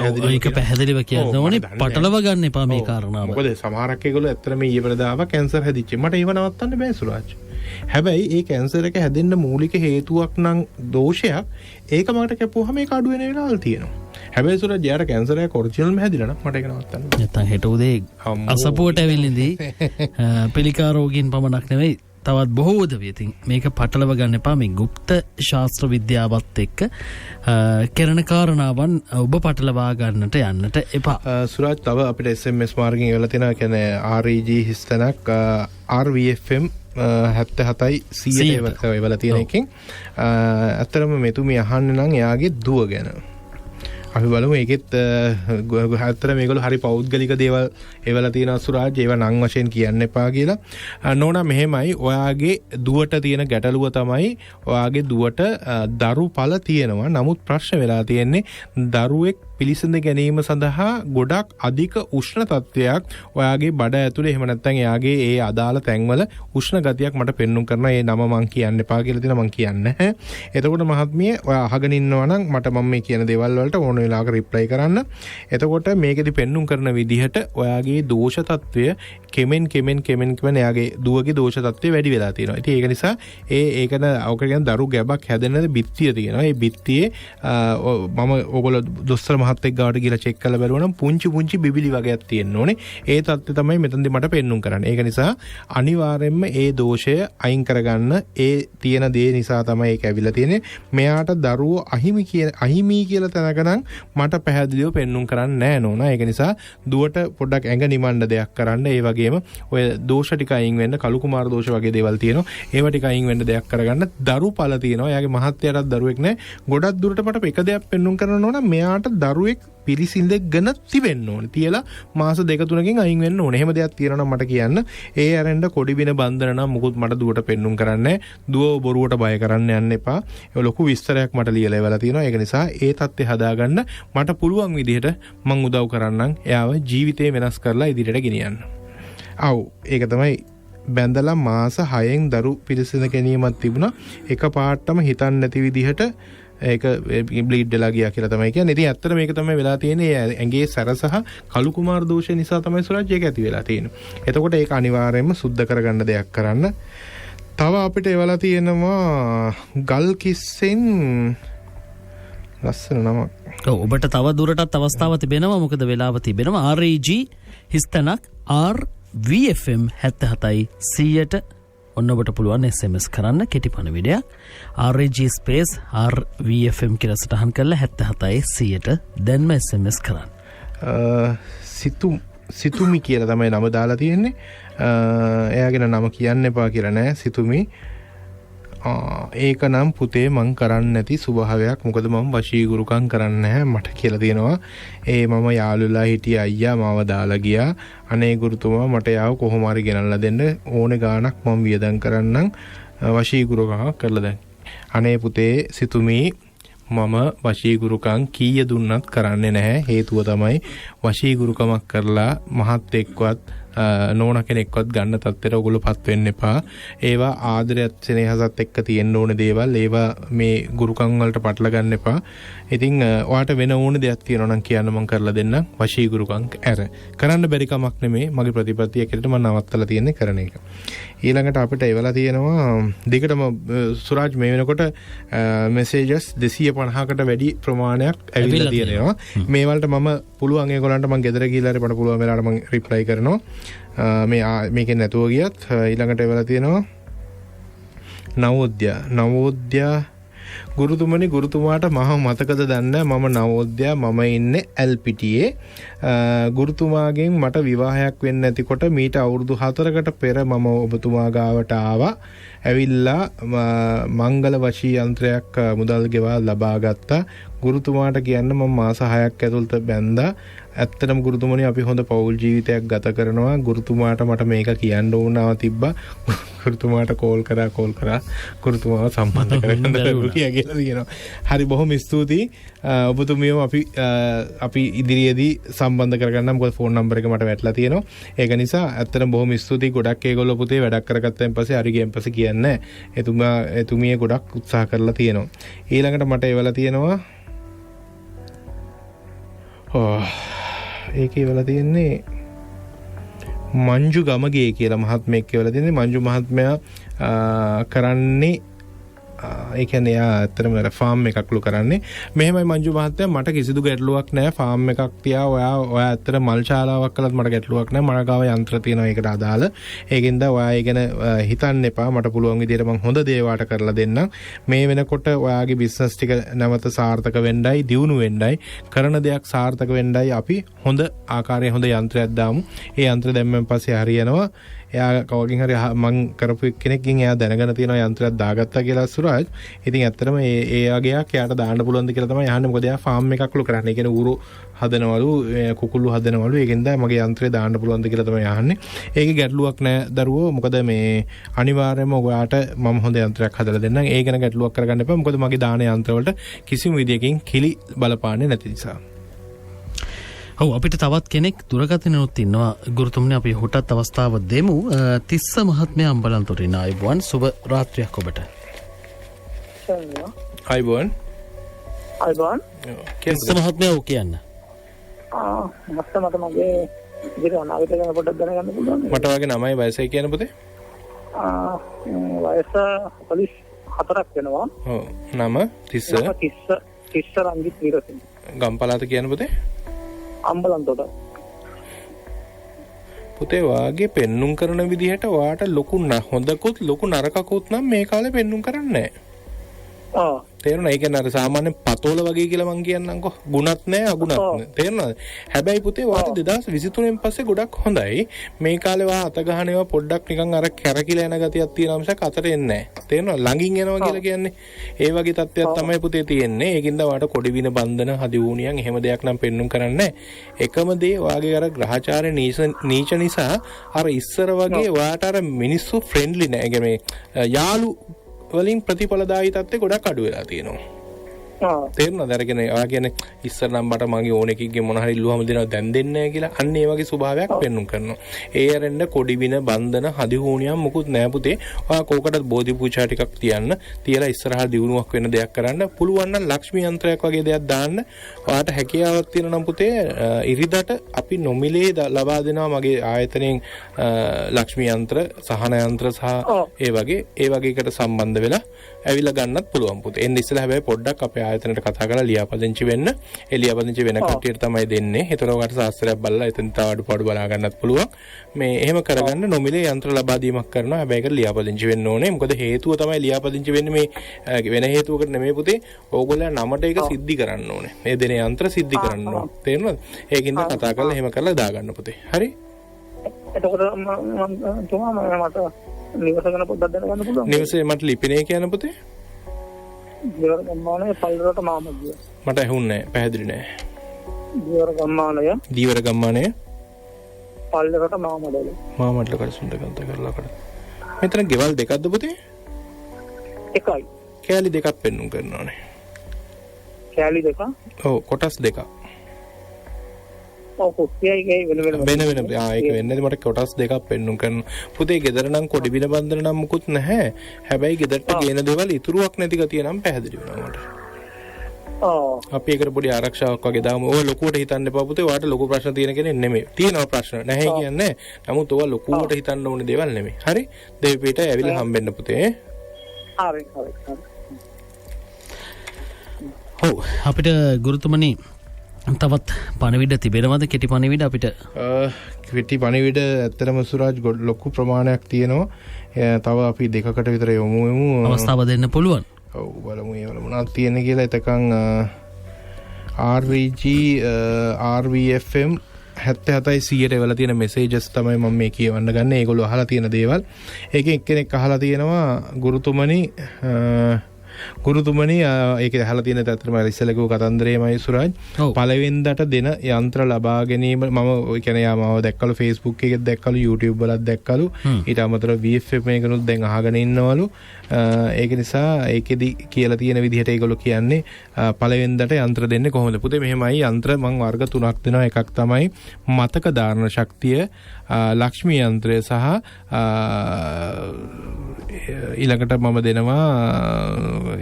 පැහැදිලිව කියන්න ඕනේ. පටලව ගන්න එපා මේ කාරණාව. මොකද සමහරක් ඒගොල්ලෝ ඇත්තටම ඊයේ පෙරදාව කැන්සර් හැදිච්ච. මට ඒව නවත්තන්න බෑ සුරාජ්. හැබැයි ඒ කැන්සර් එක හැදෙන්න මූලික හේතුවක් නම් දෝෂයක් ඒක මට කැපුවාම ඒක අඩු වෙන වෙලාවල් තියෙනවා. හැබැයි සුරාජ් යාර කැන්සර් එක ඔරිජිනල්ම හැදිලා නම් මට ඒක නවත්තන්න බෑ. නැත්තම් හෙට උදේ අසපුවට ඇවිල්ලිදී පිළිකා රෝගීන් පමණක් නෙවෙයි තවත් බොහෝ දවියතින් මේක පටලව ගන්න එපා. මේ ගුප්ත ශාස්ත්‍ර විද්‍යාවත් එක්ක කරන කාරණාවන් ඔබ පටලවා ගන්නට යන්නට එපා. සුරාජ් තව අපිට SMS මාර්ගයෙන් එවලා තියෙනවා කියන්නේ REG හිස්තනක් RVFM 77 100 එවලා තියෙන එකෙන් ඇත්තටම මෙතුමිය අහන්නේ නම් එයාගේ දුව ගැන. අපි බලමු ඒකෙත් ඇත්තට මේගොල්ලෝ හරි පෞද්ගලික දේවල් එවලා තියෙනවා සුරාජ්. ඒවා නම් වශයෙන් කියන්න එපා කියලා. නෝනා මෙහෙමයි, ඔයාගේ දුවට තියෙන ගැටලුව තමයි ඔයාගේ දුවට දරුඵල තියෙනවා. නමුත් ප්‍රශ්න වෙලා තියෙන්නේ දරුවෙක් පිළිසඳ ගැනීම සඳහා ගොඩක් අධික උෂ්ණ තත්ත්වයක් ඔයාගේ බඩ ඇතුලේ එහෙම නැත්නම් එයාගේ ඒ අදාළ තැන්වල උෂ්ණ ගතියක් මට පෙන්눔 කරනවා. ඒ නම මං කියන්න එපා කියලා තියෙනවා. මං කියන්නේ නැහැ. එතකොට මහත්මිය ඔයා අහගෙන ඉන්නවා නම් මට මම මේ කියන දේවල් වලට ඕන වෙලාවක රිප්ලයි කරන්න. එතකොට මේකෙදි පෙන්눔 කරන විදිහට ඔයාගේ දෝෂ තත්ත්වය කෙමෙන් එයාගේ දුවගේ දෝෂ තත්ත්වය වැඩි වෙලා තියෙනවා. ඉතින් ඒක නිසා ඒකන ඔක කියන දරු ගැබක් හැදෙන බිත්තිය තියෙනවා. ඒ බිත්තියේ මම ඕගොල්ලෝ දොස්තර මහත්තයෙක් ගාවට ගිහලා චෙක් කරලා බලුවා නම් පුංචි බිබිලි වගේක් තියෙන්න ඕනේ. ඒ තත්ත්වය තමයි මෙතනදී මට පෙන්눔 කරන්නේ. ඒක නිසා අනිවාර්යයෙන්ම ඒ දෝෂය අයින් කරගන්න. ඒ තියෙන දේ නිසා තමයි ඒක ඇවිල්ලා තියෙන්නේ. මෙයාට දරුවෝ අහිමි කියලා තැනක නම් මට පැහැදිලිව පෙන්눔 කරන්න නෑ නෝනා. ඒක නිසා දුවට පොඩ්ඩක් ඇඟ නිමන්න දෙයක් කරන්න. ඒ වගේම ඔය දෝෂ ටික අයින් වෙන්න, කලු කුමාර දෝෂ වගේ දේවල් තියෙනවා. ඒව ටික අයින් වෙන්න දෙයක් කරගන්න. දරුඵල තියෙනවා. එයාගේ මහත්තයාටත් දරුවෙක් නෑ. ගොඩක් දුරට මට එක දෙයක් පෙන්눔 කරන්න ඕන. මෙයාට දරුවෙක් පිරිසිඳගෙන තිබෙන්න ඕනේ. තියලා මාස 2-3කින් අයින් වෙන්න ඕනේ. එහෙම දෙයක් තියෙනවා නම් මට කියන්න. ඒ ඇරෙන්න කොඩි බින බන්ධන නම් මුකුත් මට දුවට පෙන්눔 කරන්නේ නැහැ. දුව බොරුවට බය කරන්න යන්න එපා. ඒ ලොකු විස්තරයක් මට ලියලා එවලා තියෙනවා. ඒක නිසා ඒ தත්ත්වය හදාගන්න මට පුළුවන් විදිහට මම උදව් කරන්නම්. එයාව ජීවිතේ වෙනස් කරලා ඉදිරියට ගෙනියන්න. ඒක තමයි බැඳලා මාස 6න් දරු පිරිසිඳ ගැනීමක් තිබුණා. එක පාටම හිතන්න නැති විදිහට ඒක බ්ලීඩ් වෙලා ගියා කියලා තමයි කියන්නේ. ඉතින් ඇත්තට මේක තමයි වෙලා තියෙන්නේ. ඇඟේ සැර සහ කලු කුමාර දෝෂය නිසා තමයි සුරජ් ඒක ඇති වෙලා තියෙන්නේ. එතකොට ඒක අනිවාර්යයෙන්ම සුද්ධ කරගන්න දෙයක් කරන්න. තව අපිට එවලා තියෙනවා ගල් කිස්සෙන් ලස්සන නමක්. ඔබට තව දුරටත් අවස්ථාව තිබෙනවා. මොකද වෙලාව තිබෙනවා. REG හිස්තනක් RVFM 77 100ට ඔන්න ඔබට පුළුවන් SMS කරන්න කෙටි පණිවිඩයක් REG space RVFM කියලා සටහන් කරලා 77 100ට දැන්ම SMS කරන්න. සිතුමි කියලා තමයි නම දාලා තියෙන්නේ. එයාගෙන නම කියන්න එපා කියලා නෑ. සිතුමි ඒක නම් පුතේ මං කරන්නේ නැති ස්වභාවයක්. මොකද මම වශීගුරුකම් කරන්නේ නැහැ මට කියලා තියෙනවා. මම යාළුලා හිටිය අයියා මාව දාලා ගියා. අනේ ගුරුතුමා මට යාව කොහොම හරි ගෙනල්ලා දෙන්න ඕනේ ගාණක් මම වියදම් කරන්නම් වශීගුරුකම් කරලා දැන්. අනේ පුතේ සිතුමි මම වශීගුරුකම් කීය දුන්නත් කරන්නේ නැහැ. හේතුව තමයි වශීගුරුකමක් කරලා මහත් එක්කවත් නෝන කෙනෙක්වත් ගන්න තත්ත්වයට ඔයගොල්ලෝ පත් වෙන්න එපා. ඒවා ආදරයත් සෙනෙහසත් එක්ක තියෙන්න ඕන දේවල්. ඒවා මේ ගුරුකම් වලට පටල ගන්න එපා. ඉතින් ඔයාට වෙන ඕන දෙයක් තියෙනවා නම් කියන්න මම කරලා දෙන්නම්. වශී ගුරුකම් කරන්න බැරි කමක් නෙමෙයි. මගේ ප්‍රතිපත්තිය ඇතුළත මම නවත්තලා තියෙන්නේ කරන එක. ඊළඟට අපිට එවලා තියෙනවා දිගටම සුරාජ් මේ වෙනකොට මෙසේජස් 250කට වැඩි ප්‍රමාණයක් ඇවිල්ලා තියෙනවා. මේ වලට මම පුළුවන් ඒගොල්ලන්ට මම ගෙදර ගිහලා මට පුළුවන් වෙලාවට මම රිප්ලයි කරනවා. මේකෙන් නැතුව ගියත් ඊළඟට එවලා තියෙනවා නවෝද්‍ය ගුරුතුමනි ගුරුතුමාට මම මතකද දන්නේ මම නවෝද්‍ය මම ඉන්නේ එල්පිටියේ ගුරුතුමාගෙන් මට විවාහයක් වෙන්න නැතිකොට මීට අවුරුදු 4කට පෙර මම ඔබතුමා ගාවට ආවා. ඇවිල්ලා මංගල වශී යන්ත්‍රයක් මුදල් ගෙවා ලබා ගත්තා. ගුරුතුමාට කියන්න මම මාස 6ක් ඇතුළත බැන්දා. ඇත්තටම ගුරුතුමනි අපි හොඳ පෞල් ජීවිතයක් ගත කරනවා. ගුරුතුමාට මට මේක කියන්න ඕනව තිබ්බා. ගුරුතුමාට කෝල් කරා ගුරුතුමාව සම්බන්ධ කරගන්න බැරුව කියලා කියනවා. හරි බොහොම ස්තුතියි. ඔබතුමියව අපි ඉදිරියේදී සම්බන්ධ කරගන්නම්. මොකද ෆෝන් නම්බර් එක මට වැටලා තියෙනවා. ඒක නිසා ඇත්තටම බොහොම ස්තුතියි. ගොඩක් ඒගොල්ලෝ පුතේ වැඩක් කරගත්තයින් පස්සේ හරි ගියන් පස්සේ කියන්නේ එතුමිය ගොඩක් උත්සාහ කරලා තියෙනවා. ඊළඟට මට එවලා තියෙනවා ඒකේ වෙලා තියෙන්නේ මංජු ගමගේ කියලා මහත්මයෙක් කියලා තියෙන්නේ. මංජු මහත්මයා කරන්නේ ඒ කියන්නේ යා ඇත්තටම ෆාම් එකක්ලු කරන්නේ. මෙහෙමයි මංජු මහත්තයා මට කිසිදු ගැටලුවක් නැහැ. ෆාම් එකක් තියා ඔයා ඇත්තට මල් ශාලාවක් කළත් මට ගැටලුවක් නැහැ. මට ගාව යන්ත්‍ර තියෙනවා ඒකට අදාළ. ඒකෙන්ද ඔයා ඒ ගැන හිතන්න එපා. මට පුළුවන් විදිහට මම හොඳ දේ වාට කරලා දෙන්නම්. මේ වෙනකොට ඔයාගේ බිස්නස් ටික නැවත සාර්ථක වෙන්නයි, දියුණු වෙන්නයි, කරන දෙයක් සාර්ථක වෙන්නයි අපි හොඳ ආකාරයේ හොඳ යන්ත්‍රයක් දාමු. ඒ යන්ත්‍ර දැම්මෙන් පස්සේ හරියනවා. එයා කවකින් හරි මං කරපු කෙනෙක්ගෙන් එයා දැනගෙන තියෙනවා යන්ත්‍රයක් දාගත්තා කියලා සුරාජ්. ඉතින් ඇත්තටම ඒ වගේක් එයාට දාන්න පුළුවන්ද කියලා තමයි අහන්නේ. මොකද එයා ෆාම් එකක්ලු කරන්නේ. ඒ කියන්නේ ඌරු හදනවලු, කුකුළු හදනවලු. ඒකෙන්ද මගේ යන්ත්‍රය දාන්න පුළුවන්ද කියලා තමයි අහන්නේ. ඒකේ ගැටලුවක් නැහැ දරුවෝ. මොකද මේ අනිවාර්යයෙන්ම ඔයාට මම හොඳ යන්ත්‍රයක් හදලා දෙන්නම්. ඒ ගැන ගැටලුවක් කරගන්න එපා. මොකද මගේ දාන යන්ත්‍රවලට කිසිම විදියකින් කිලි බලපාන්නේ නැති නිසා. ඔව් අපිට තවත් කෙනෙක් දුරකථනයොත් ඉන්නවා ගුරුතුමනි. අපි හොටත් අවස්ථාව දෙමු. තිස්ස මහත්මයා අම්බලන්තොටින් ආයුබෝවන්. සුබ රාත්‍රියක් ඔබට. ආයුබෝවන්. තිස්ස මහත්මයා කියන්න. මට මගේ ඉතින් අනාගතය ගැන පොඩ්ඩක් දැනගන්න පුළුවන්. මට වගේ 9යි වයසයි කියන පුතේ. වයස 44ක් වෙනවා. ඔව්. නම තිස්ස රංගිත් වීරසිංහ. ගම්පලාත කියන පුතේ. අම්බලන්තොට. පුතේ වාගේ පෙන්눔 කරන විදිහට වාට ලොකු හොඳකුත් ලොකු නරකකුත් නම් මේ කාලේ පෙන්눔 කරන්නේ නැහැ. තේරුණා? ඒ කියන්නේ අර සාමාන්‍ය පතෝල වගේ කියලා මං කියන්නම්කෝ. ගුණත් නැහැ අගුණත් නැහැ. තේරුණාද? හැබැයි පුතේ වාට 2023න් පස්සේ ගොඩක් හොඳයි. මේ කාලේ වා අත ගහන ඒවා පොඩ්ඩක් නිකන් අර කැරකිලා යන ගතියක් තියෙන මිසක් අතට එන්නේ නැහැ. තේරුණා? ළඟින් එනවා කියලා කියන්නේ ඒ වගේ තත්ත්වයක් තමයි පුතේ තියෙන්නේ. ඒකින්ද වාට කොඩි වින බන්ධන හදිවුණියන් එහෙම දෙයක් නම් පෙන්눔 කරන්නේ නැහැ. එකම දේ වාගේ අර ග්‍රහචාර නීච නිසා අර ඉස්සර වගේ වාට අර මිනිස්සු ෆ්‍රෙන්ඩ්ලි නැහැ. ඒ කියන්නේ යාළු වලින් ප්‍රතිඵලදායී තත්ත්වය ගොඩක් අඩු වෙලා තියෙනවා. තේරුණාද? අර කියන්නේ ආ කියන්නේ ඉස්සර නම් මට මගේ ඕන එකකින් මොන හරි ඉල්ලුවම දෙනවා දැන් දෙන්නේ නැහැ කියලා. අන්න ඒ වගේ ස්වභාවයක් පෙන්눔 කරනවා. ඒ අරෙන්න කොඩි වින බන්ධන හදිහෝනියම් මුකුත් නැහැ පුතේ. ඔයා කෝකටත් බෝධි පූජා ටිකක් තියන්න. තියලා ඉස්සරහා දිනුවක් වෙන දෙයක් කරන්න. පුළුවන් නම් ලක්ෂ්මී යන්ත්‍රයක් වගේ දෙයක් දාන්න. ඔයාට හැකියාවක් තියෙනවා නම් පුතේ ඉරිදට අපි නොමිලේ ලබා දෙනවා මගේ ආයතනයෙන් ලක්ෂ්මී යන්ත්‍ර, සහන යන්ත්‍ර සහ ඒ වගේකට සම්බන්ධ වෙලා ඇවිල්ලා ගන්නත් පුළුවන් පුතේ. එන්න ඉස්සෙල්ලා හැබැයි පොඩ්ඩක් අපේ ආයතනයට කතා කරලා ලියාපදිංචි වෙන්න. ඒ ලියාපදිංචි වෙන කට්ටියට තමයි දෙන්නේ. ඒතර ඔයාලට ශාස්ත්‍රයක් බලලා එතන තව අඩුපාඩු බලා ගන්නත් පුළුවන්. මේ එහෙම කරගන්න නොමිලේ යන්ත්‍ර ලබා දීමක් කරනවා. හැබැයි ඒකට ලියාපදිංචි වෙන්න ඕනේ. මොකද හේතුව තමයි ලියාපදිංචි වෙන්නේ මේ වෙන හේතුවකට නෙමෙයි පුතේ. ඕගොල්ලෝ නමට ඒක සිද්ධි කරන්න ඕනේ. මේ දෙන යන්ත්‍ර සිද්ධි කරන්න ඕනේ. තේරුණාද? ඒකින්ද කතා කරලා එහෙම කරලා දාගන්න පුතේ. හරි? එතකොට මම මට නිවස ගැන පොඩ්ඩක් දැනගන්න පුළුවන්. නිවසේ මට ලිපිනේ කියන පුතේ. දීවර ගම්මානයේ පල්ලරට මාමදිය. මට ඇහුන්නේ නැහැ. පැහැදිලි නැහැ. දීවර ගම්මානය පල්ලරට මාමඩල. මාමඩල කඩසුන්ට ගන්ත කරලා කඩ. මෙතන ගෙවල් දෙකක්ද පුතේ? එකයි. කෑලි දෙකක් පෙන්눔 කරනවානේ. කෑලි දෙක? ඔව් කොටස් දෙකක්. ඔව් කුස්සියයි වෙන ඒක වෙන්නේ මට කොටස් දෙකක් පෙන්눔 කරන. පුතේ ගෙදර නම් කොඩි බින බන්ධන නම් මුකුත් නැහැ. හැබැයි ගෙදරට ගේන දේවල් ඉතුරුවක් නැති ගතිය නම් පැහැදිලි වෙනවා මට. අපි ඒකට පොඩි ආරක්ෂාවක් වගේ දාමු. ඔය ලොකුවට හිතන්න එපා පුතේ. ඔයාලට ලොකු ප්‍රශ්න තියෙන කෙනෙක් නෙමෙයි. තියෙනවා ප්‍රශ්න. නැහැ කියන්නේ. නමුත් ඔය ලොකුවට හිතන්න ඕනේ දේවල් නෙමෙයි. හරි? දෙවිපිට ඇවිල්ලා හම්බෙන්න පුතේ. හරි. ඔව් අපිට ගුරුතුමනි තවත් පණවිඩ තිබෙනවද? කෙටි පණවිඩ අපිට කෙටි පණවිඩ ඇත්තටම සුරාජ් ලොකු ප්‍රමාණයක් තියෙනවා. තව අපි දෙකකට විතර යමු අවස්ථාව දෙන්න පුළුවන්. ඔව් බලමු ඒ වල මොනවද තියෙන්නේ කියලා. එතකන් RVG RVFM 77 වෙලා තියෙන මෙසේජස් තමයි මම මේ කියවන්න ගන්න. ඒගොල්ලෝ අහලා තියෙන දේවල්. ඒකෙන් එක්කෙනෙක් අහලා තියෙනවා ගුරුතුමනි ගුරුතුමනි ඒක ඇහලා තියෙන තත්ත්වෙම ඉස්සෙල්ලා කිව්ව කතන්දරේමයි සුරාජ්. පළවෙනිදට දෙන යන්ත්‍ර ලබා ගැනීම මම කියන්නේ මාව දැක්කලු Facebook එකෙත් දැක්කලු YouTube වලත් දැක්කලු. ඊට අමතරව VFM එකනොත් දැන් අහගෙන ඉන්නවලු. ඒක නිසා ඒකෙදි කියලා තියෙන විදිහට ඒගොල්ලෝ කියන්නේ පළවෙනිදට යන්ත්‍ර දෙන්නේ කොහොමද? පුතේ මෙහෙමයි යන්ත්‍ර මම වර්ග 3ක් දෙනවා. එකක් තමයි මතක ධාරණ ශක්තිය, ලක්ෂ්මී යන්ත්‍රය සහ ඊළඟට මම දෙනවා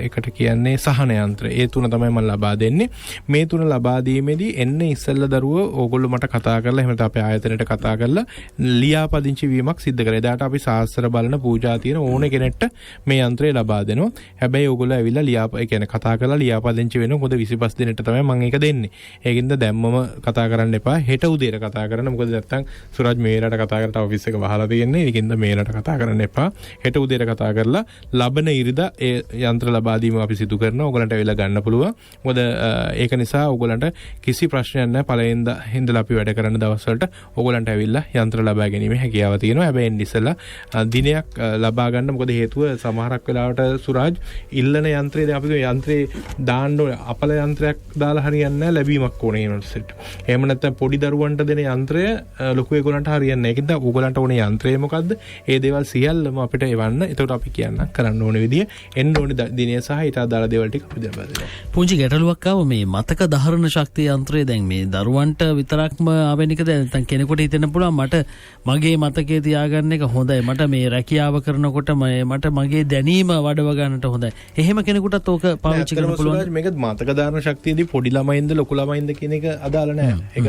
එකට කියන්නේ සහන යන්ත්‍රය. ඒ තුන තමයි මම ලබා දෙන්නේ. මේ තුන ලබා දීමේදී එන්නේ ඉස්සෙල්ලා දරුවෝ ඕගොල්ලෝ මට කතා කරලා එහෙම නැත්නම් අපේ ආයතනයට කතා කරලා ලියාපදිංචි වීමක් සිදු කරලා. එදාට අපි සාස්ත්‍ර බලන පූජා තියෙන ඕන කෙනෙක්ට මේ යන්ත්‍රය ලබා දෙනවා. හැබැයි ඕගොල්ලෝ ඇවිල්ලා ඒ කියන්නේ කතා කරලා ලියාපදිංචි වෙනවා. මොකද 25 දිනට තමයි මම ඒක දෙන්නේ. ඒකින්ද දැම්මම කතා කරන්න එපා. හෙට උදේට කතා කරන්න. මොකද නැත්තම් සුරජ් මේරට කතා කරලා ඔෆිස් එක වහලා තියෙන්නේ. ඒකින්ද මේරට කතා කරන්න එපා. හෙට උදේට කතා කරලා ලබන ඉරිදා ඒ යන්ත්‍ර ලබා දීම අපි සිදු කරනවා. ඕගලන්ට ඇවිල්ලා ගන්න පුළුවන්. මොකද ඒක නිසා ඕගලන්ට කිසි ප්‍රශ්නයක් නැහැ. පළවෙනිදා හින්දලා අපි වැඩ කරන දවස් වලට ඕගලන්ට ඇවිල්ලා යන්ත්‍ර ලබා ගැනීම හැකියාව තියෙනවා. හැබැයි එන්න ඉස්සෙල්ලා දිනයක් ලබා ගන්න. මොකද හේතුව සමහරක් වෙලාවට සුරාජ් ඉල්ලන යන්ත්‍රය දැන් අපි යන්ත්‍රේ දාන්න ඕනේ. අපල යන්ත්‍රයක් දාලා හරියන්නේ නැහැ. ලැබීමක් ඕනේ ඊනොට්සෙට. එහෙම නැත්නම් පොඩි දරුවන්ට දෙන යන්ත්‍රය ලොකු ඒගොල්ලන්ට හරියන්නේ නැහැ. ඒකද ඕගලන්ට ඕනේ යන්ත්‍රය මොකද්ද? ඒ දේවල් සියල්ලම අපිට එවන්න. එතකොට අපි කියන්න කරන්න ඕනේ විදිය එන්න ඕනේ දිනය සහ ඊට අදාළ දේවල් ටික අපි ලබා දෙනවා. පුංචි ගැටලුවක් ආව මේ මතක ධාරණ ශක්තිය යන්ත්‍රය දැන් මේ දරුවන්ට විතරක්ම ආවෙනිකද නැත්නම් කෙනෙකුට හිතෙන්න පුළුවන් මට මගේ මතකයේ තියාගන්න එක හොඳයි. මට මේ රැකියාව කරනකොට මට මගේ දැනීම වඩව ගන්නට හොඳයි. එහෙම කෙනෙකුටත් ඕක පාවිච්චි කරන්න පුළුවන්. මේක මතක ධාරණ ශක්තියදී පොඩි ළමයින්ද ලොකු ළමයින්ද කියන එක අදාළ නැහැ. ඒක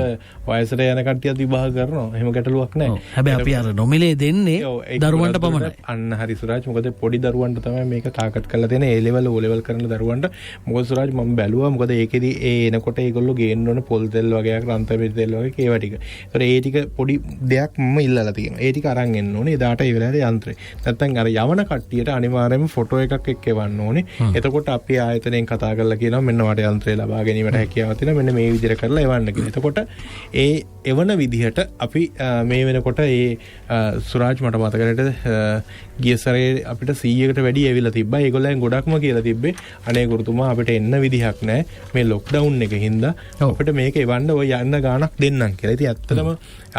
වයසට යන කට්ටියත් විභාග කරනවා. එහෙම ගැටලුවක් නැහැ. හැබැයි අපි අර නොමිලේ දෙන්නේ දරුවන්ට පමණයි. අන්න හරි සුරාජ්. මොකද පොඩි දරුවන්ට තමයි මේක ටාගට් කරලා තියෙන්නේ. A level O level කරන දරුවන්ට. මොකද සුරාජ් මම බැලුවා. මොකද ඒකෙදි ඒ එනකොට ඒගොල්ලෝ ගේන්න ඕන පොල් තෙල් වගේක් රන්තපිරි තෙල් වගේ ඒවා ටික. ඒතර ඒ ටික පොඩි දෙයක් මම ඉල්ලලා තියෙනවා. ඒ ටික අරන් එන්න ඕනේ. එදාට ඒ වෙලාවේ යන්ත්‍රේ. නැත්තම් අර යවන කට්ටියට අනිවාර්යයෙන්ම ෆොටෝ එකක් එක්ක එවන්න ඕනේ. එතකොට අපි ආයතනයෙන් කතා කරලා කියනවා මෙන්න වට යන්ත්‍රය ලබා ගැනීමට හැකියාවක් තියෙනවා. මෙන්න මේ විදිහට කරලා එවන්න කියලා. එතකොට ඒ එවන විදිහට අපි මේ වෙනකොට ඒ සුරාජ් මට මතකරට ගිය සැරේ අපිට 100කට වැඩි ඇවිල්ලා තිබ්බා. ඒගොල්ලන් ගොඩක්ම කියලා තිබ්බේ අනේ ගුරුතුමා අපිට එන්න විදිහක් නැහැ. මේ ලොක්ඩවුන් එක හින්දා අපිට මේක එවන්න ඔය යන්න ගාණක් දෙන්නම් කියලා. ඉතින් ඇත්තටම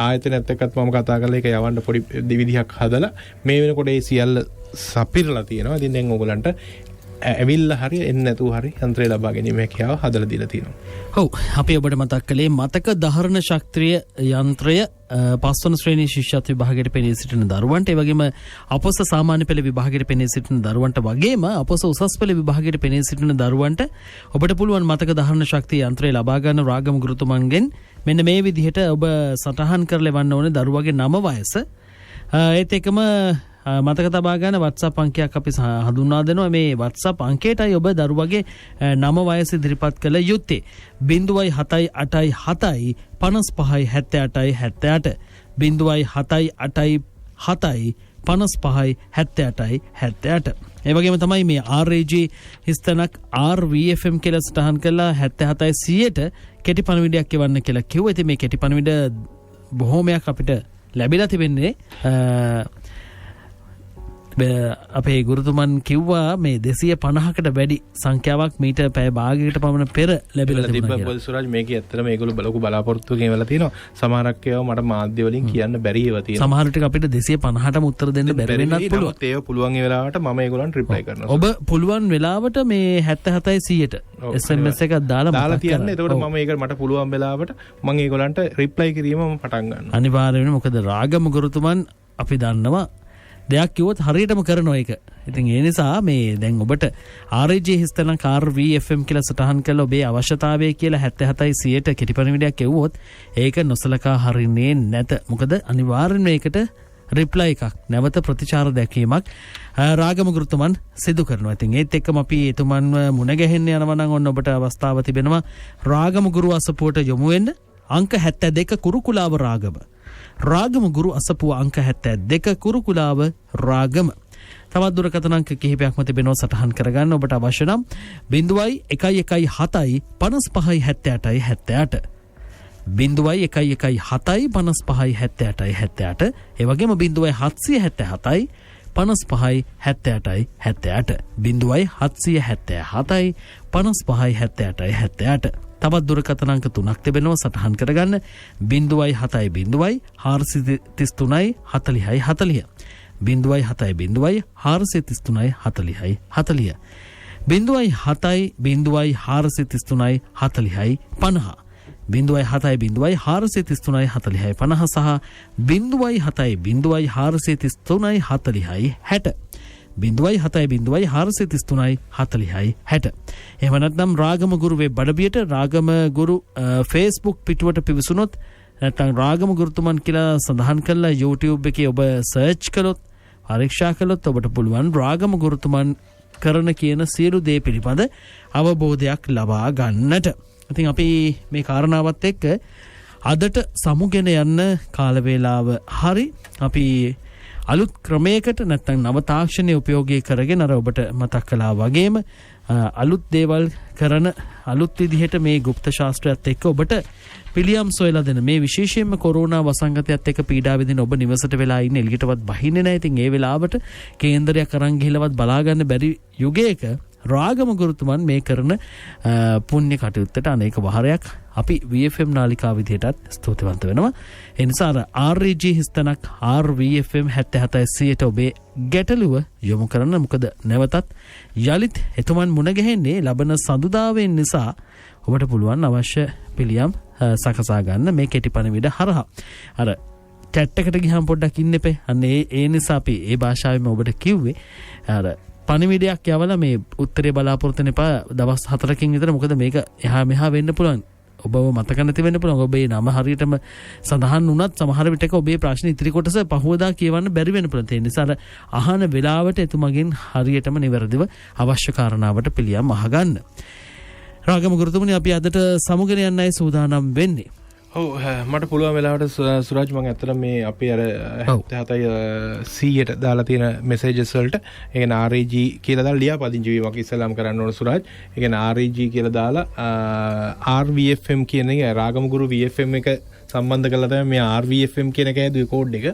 ආයතනයත් එක්කත් මම කතා කරලා ඒක යවන්න පොඩි විදිහක් හදලා මේ වෙනකොට ඒ සියල්ල සපිරලා තියෙනවා. ඉතින් දැන් ඕගොල්ලන්ට ඇවිල්ලා හරි එන්නේ නැතුව හරි යන්ත්‍රය ලබා ගැනීම හැකියාව හදලා දීලා තියෙනවා. ඔව් අපි ඔබට මතක් කළේ මතක ධාරණ ශක්තිය යන්ත්‍රය පස්වන ශ්‍රේණී ශිෂ්‍යත්ව විභාගයට පෙනී සිටින දරුවන්ට ඒ වගේම අපොස සාමාන්‍ය පෙළ විභාගයට පෙනී සිටින දරුවන්ට වගේම අපොස උසස් පෙළ විභාගයට පෙනී සිටින දරුවන්ට ඔබට පුළුවන් මතක ධාරණ ශක්තිය යන්ත්‍රය ලබා ගන්න රාගම ගුරුතුමන්ගෙන් මෙන්න මේ විදිහට ඔබ සටහන් කරලා එවන්න ඕනේ දරුවගේ නම වයස. ඒත් එකම මතක තබා ගන්න WhatsApp අංකයක් අපි හඳුන්වා දෙනවා. මේ WhatsApp අංකයටයි ඔබ දරුවගේ නම වයස ඉදිරිපත් කළ යුත්තේ 0.78 55 78 78 0.78 55 78 78. ඒ වගේම තමයි මේ RAG හිස්තනක් RVFM කියලා සටහන් කළා 77 100ට කෙටි පණිවිඩයක් එවන්න කියලා කිව්වා. ඉතින් මේ කෙටි පණිවිඩ බොහෝමයක් අපිට ලැබිලා තිබෙන්නේ අපේ ගුරුතුමන් කිව්වා මේ 250කට වැඩි සංඛ්‍යාවක් මීට පැය භාගයකට පමණ පෙර ලැබිලා තිබුණා කියලා. සුරාජ් මේකේ ඇත්තටම මේගොල්ලෝ බලකු බලාපොරොත්තුකින් වෙලා තියෙනවා. සමහරක් ඒවා මට මාධ්‍ය වලින් කියන්න බැරි ඒවා තියෙනවා. සමහර ටික අපිට 250ටම උත්තර දෙන්න බැරි වෙන්නත් පුළුවන්. ඒක පුළුවන් ඒ වෙලාවට මම ඒගොල්ලන්ට රිප්ලයි කරනවා. ඔබ පුළුවන් වෙලාවට මේ 77 100ට SMS එකක් දාලා තියන්න. එතකොට මම ඒක මට පුළුවන් වෙලාවට මම ඒගොල්ලන්ට රිප්ලයි කිරීම මම පටන් ගන්නවා. අනිවාර්යයෙන්ම මොකද රාගම ගුරුතුමන් අපි දන්නවා දෙයක් කිව්වොත් හරියටම කරනවා ඒක. ඉතින් ඒ නිසා මේ දැන් ඔබට RAG හිස්තනක් RVFM කියලා සටහන් කළා ඔබේ අවශ්‍යතාවය කියලා 77 100ට කෙටි පණිවිඩයක් එවුවොත් ඒක නොසලකා හරින්නේ නැත. මොකද අනිවාර්යෙන්ම මේකට රිප්ලයි එකක් නැවත ප්‍රතිචාර දැක්වීමක් රාගම ගුරුතුමන් සිදු කරනවා. ඉතින් ඒත් එක්කම අපි එතුමන්ව මුණ ගැහෙන්න යනවා නම් ඔන්න ඔබට අවස්ථාව තිබෙනවා රාගම ගුරු අසපුවට යොමු වෙන්න. අංක 72 කුරුකුලාව රාගම. රාගම ගුරු අසපුව අංක 72 කුරුකුලාව රාගම. තවත් දුරකථන අංක කිහිපයක්ම තිබෙනවා සටහන් කරගන්න. ඔබට අවශ්‍ය නම් 0.117 55 78 78 0.117 55 78 78 ඒ වගේම 0.777 55යි 78යි 78 0.777යි 55යි 78යි 78 තවත් දුරකථන අංක 3ක් තිබෙනවා සටහන් කරගන්න 0.70යි 433යි 40යි 40 0.70යි 433යි 40යි 40 0.7යි 433යි 40යි 50 0.7යි 433යි 40යි 50 සහ 0.7යි 433යි 40යි 60 0.7යි 433යි 40යි 60 එහෙම නැත්නම් රාගම ගුරු වෙබ් අඩවියට රාගම ගුරු Facebook පිටුවට පිවිසුනොත් නැත්නම් රාගම ගුරුතුමන් කියලා සඳහන් කරලා YouTube එකේ ඔබ සර්ච් කළොත් පරීක්ෂා කළොත් ඔබට පුළුවන් රාගම ගුරුතුමන් කරන කියන සියලු දේ පිළිබඳ අවබෝධයක් ලබා ගන්නට. ඉතින් අපි මේ කාරණාවත් එක්ක අදට සමුගෙන යන්න කාල වේලාව හරි අපි අලුත් ක්‍රමයකට නැත්නම් නව තාක්ෂණයේ උපයෝගී කරගෙන අර ඔබට මතක් කළා වගේම අලුත් දේවල් කරන අලුත් විදිහට මේ গুপ্ত ශාස්ත්‍රයත් එක්ක ඔබට පිළියම් සොයලා දෙන මේ විශේෂයෙන්ම කොරෝනා වසංගතයත් එක්ක පීඩා විඳින ඔබ නිවසට වෙලා ඉන්න එළියටවත් බහින්නේ නැහැ. ඉතින් ඒ වෙලාවට කේන්දරයක් අරන් ගිහලවත් බලා ගන්න බැරි යුගයක රාගම ගුරුතුමන් මේ කරන පුණ්‍ය කටයුත්තට අනේක වහරයක් අපි VFM නාලිකාව විදිහටත් ස්තුතිවන්ත වෙනවා. ඒ නිසා RG හිස්තනක් RVFM 77 ඔබේ ගැටලුව යොමු කරන්න. මොකද නැවතත් යලිත් එතුමන් මුණ ගැහෙන්නේ ලබන සඳුදාවෙන් නිසා ඔබට පුළුවන් අවශ්‍ය පිළියම් සකසා ගන්න මේ කෙටි පණිවිඩ හරහා. අර chat එකට ගියාම පොඩ්ඩක් ඉන්න එපේ. අන්න ඒ නිසා අපි ඒ භාෂාවෙම ඔබට කිව්වේ අර පණිවිඩයක් යවලා මේ උත්තරේ බලාපොරොත්තු වෙන්න එපා දවස් 4කින් විතර. මොකද මේක එහා මෙහා වෙන්න පුළුවන්. ඔබව මතක නැති වෙන්න පුළුවන්. ඔබේ නම හරියටම සඳහන් වුණත් සමහර විටක ඔබේ ප්‍රශ්න ඉදිරි කොටස පහවදා කියවන්න බැරි වෙන්න පුළුවන්. ඒ නිසා අහන වෙලාවට එතුමගෙන් හරියටම නිවැරදිව අවශ්‍ය කාරණාවට පිළියම් අහගන්න. රාගම ගුරුතුමනි අපි අදට සමුගෙන යන්නයි සූදානම් වෙන්නේ. ඔව් මට පුළුවන් වෙලාවට සුරාජ් මම ඇත්තට මේ අපි අර 77ට දාලා තියෙන මෙසේජස් වලට ඒ කියන්නේ RAG කියලා දාලා ලියාපදිංචි වීමක් ඉස්සලාම් කරන්න ඕන සුරාජ්. ඒ කියන්නේ RAG කියලා දාලා RVFM කියන එක රාගම ගුරු VFM එක සම්බන්ධ කරලා තමයි මේ RVFM කියන එක ඇදුවේ කෝඩ් එක.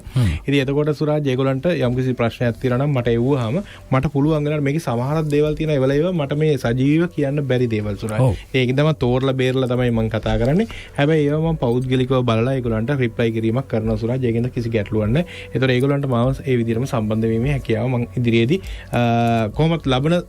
ඉතින් එතකොට සුරාජ් ඒගොල්ලන්ට යම්කිසි ප්‍රශ්නයක් තියෙනවා නම් මට එව්වහම මට පුළුවන් වෙනවා මේකේ සමහරක් දේවල් තියෙනවා ඒවල මට මේ සජීවීව කියන්න බැරි දේවල් සුරාජ්. ඒක තමයි තෝරලා බේරලා තමයි මම කතා කරන්නේ. හැබැයි ඒව මම පෞද්ගලිකව බලලා ඒගොල්ලන්ට රිප්ලයි කිරීමක් කරනවා සුරාජ්. ඒකෙන්ද කිසි ගැටලුවක් නැහැ. ඒතකොට ඒගොල්ලන්ට මාව ඒ විදිහටම සම්බන්ධ වීමේ හැකියාව මම ඉදිරියේදී කොහොමත් ලබන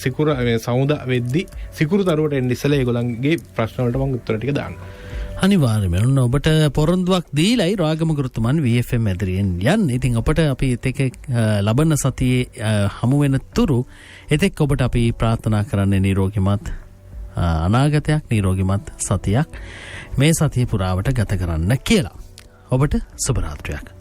සිකුර සමුදා වෙද්දී සිකුරු තරුවට එන්න ඉස්සෙල්ලා ඒගොල්ලන්ගේ ප්‍රශ්න වලට මම උත්තර ටික දානවා. අනිවාර්යයෙන්ම ඔබට පොරොන්දුවක් දීලයි රාගම ගුරුතුමන් VFM ඇදිරියෙන් යන්නේ. ඉතින් ඔබට අපි එතෙක් ලබන සතියේ හමු වෙන තුරු එතෙක් ඔබට අපි ප්‍රාර්ථනා කරන්නේ නිරෝගිමත් අනාගතයක්, නිරෝගිමත් සතියක් මේ සතිය පුරාවට ගත කරන්න කියලා. ඔබට සුබ රාත්‍රියක්.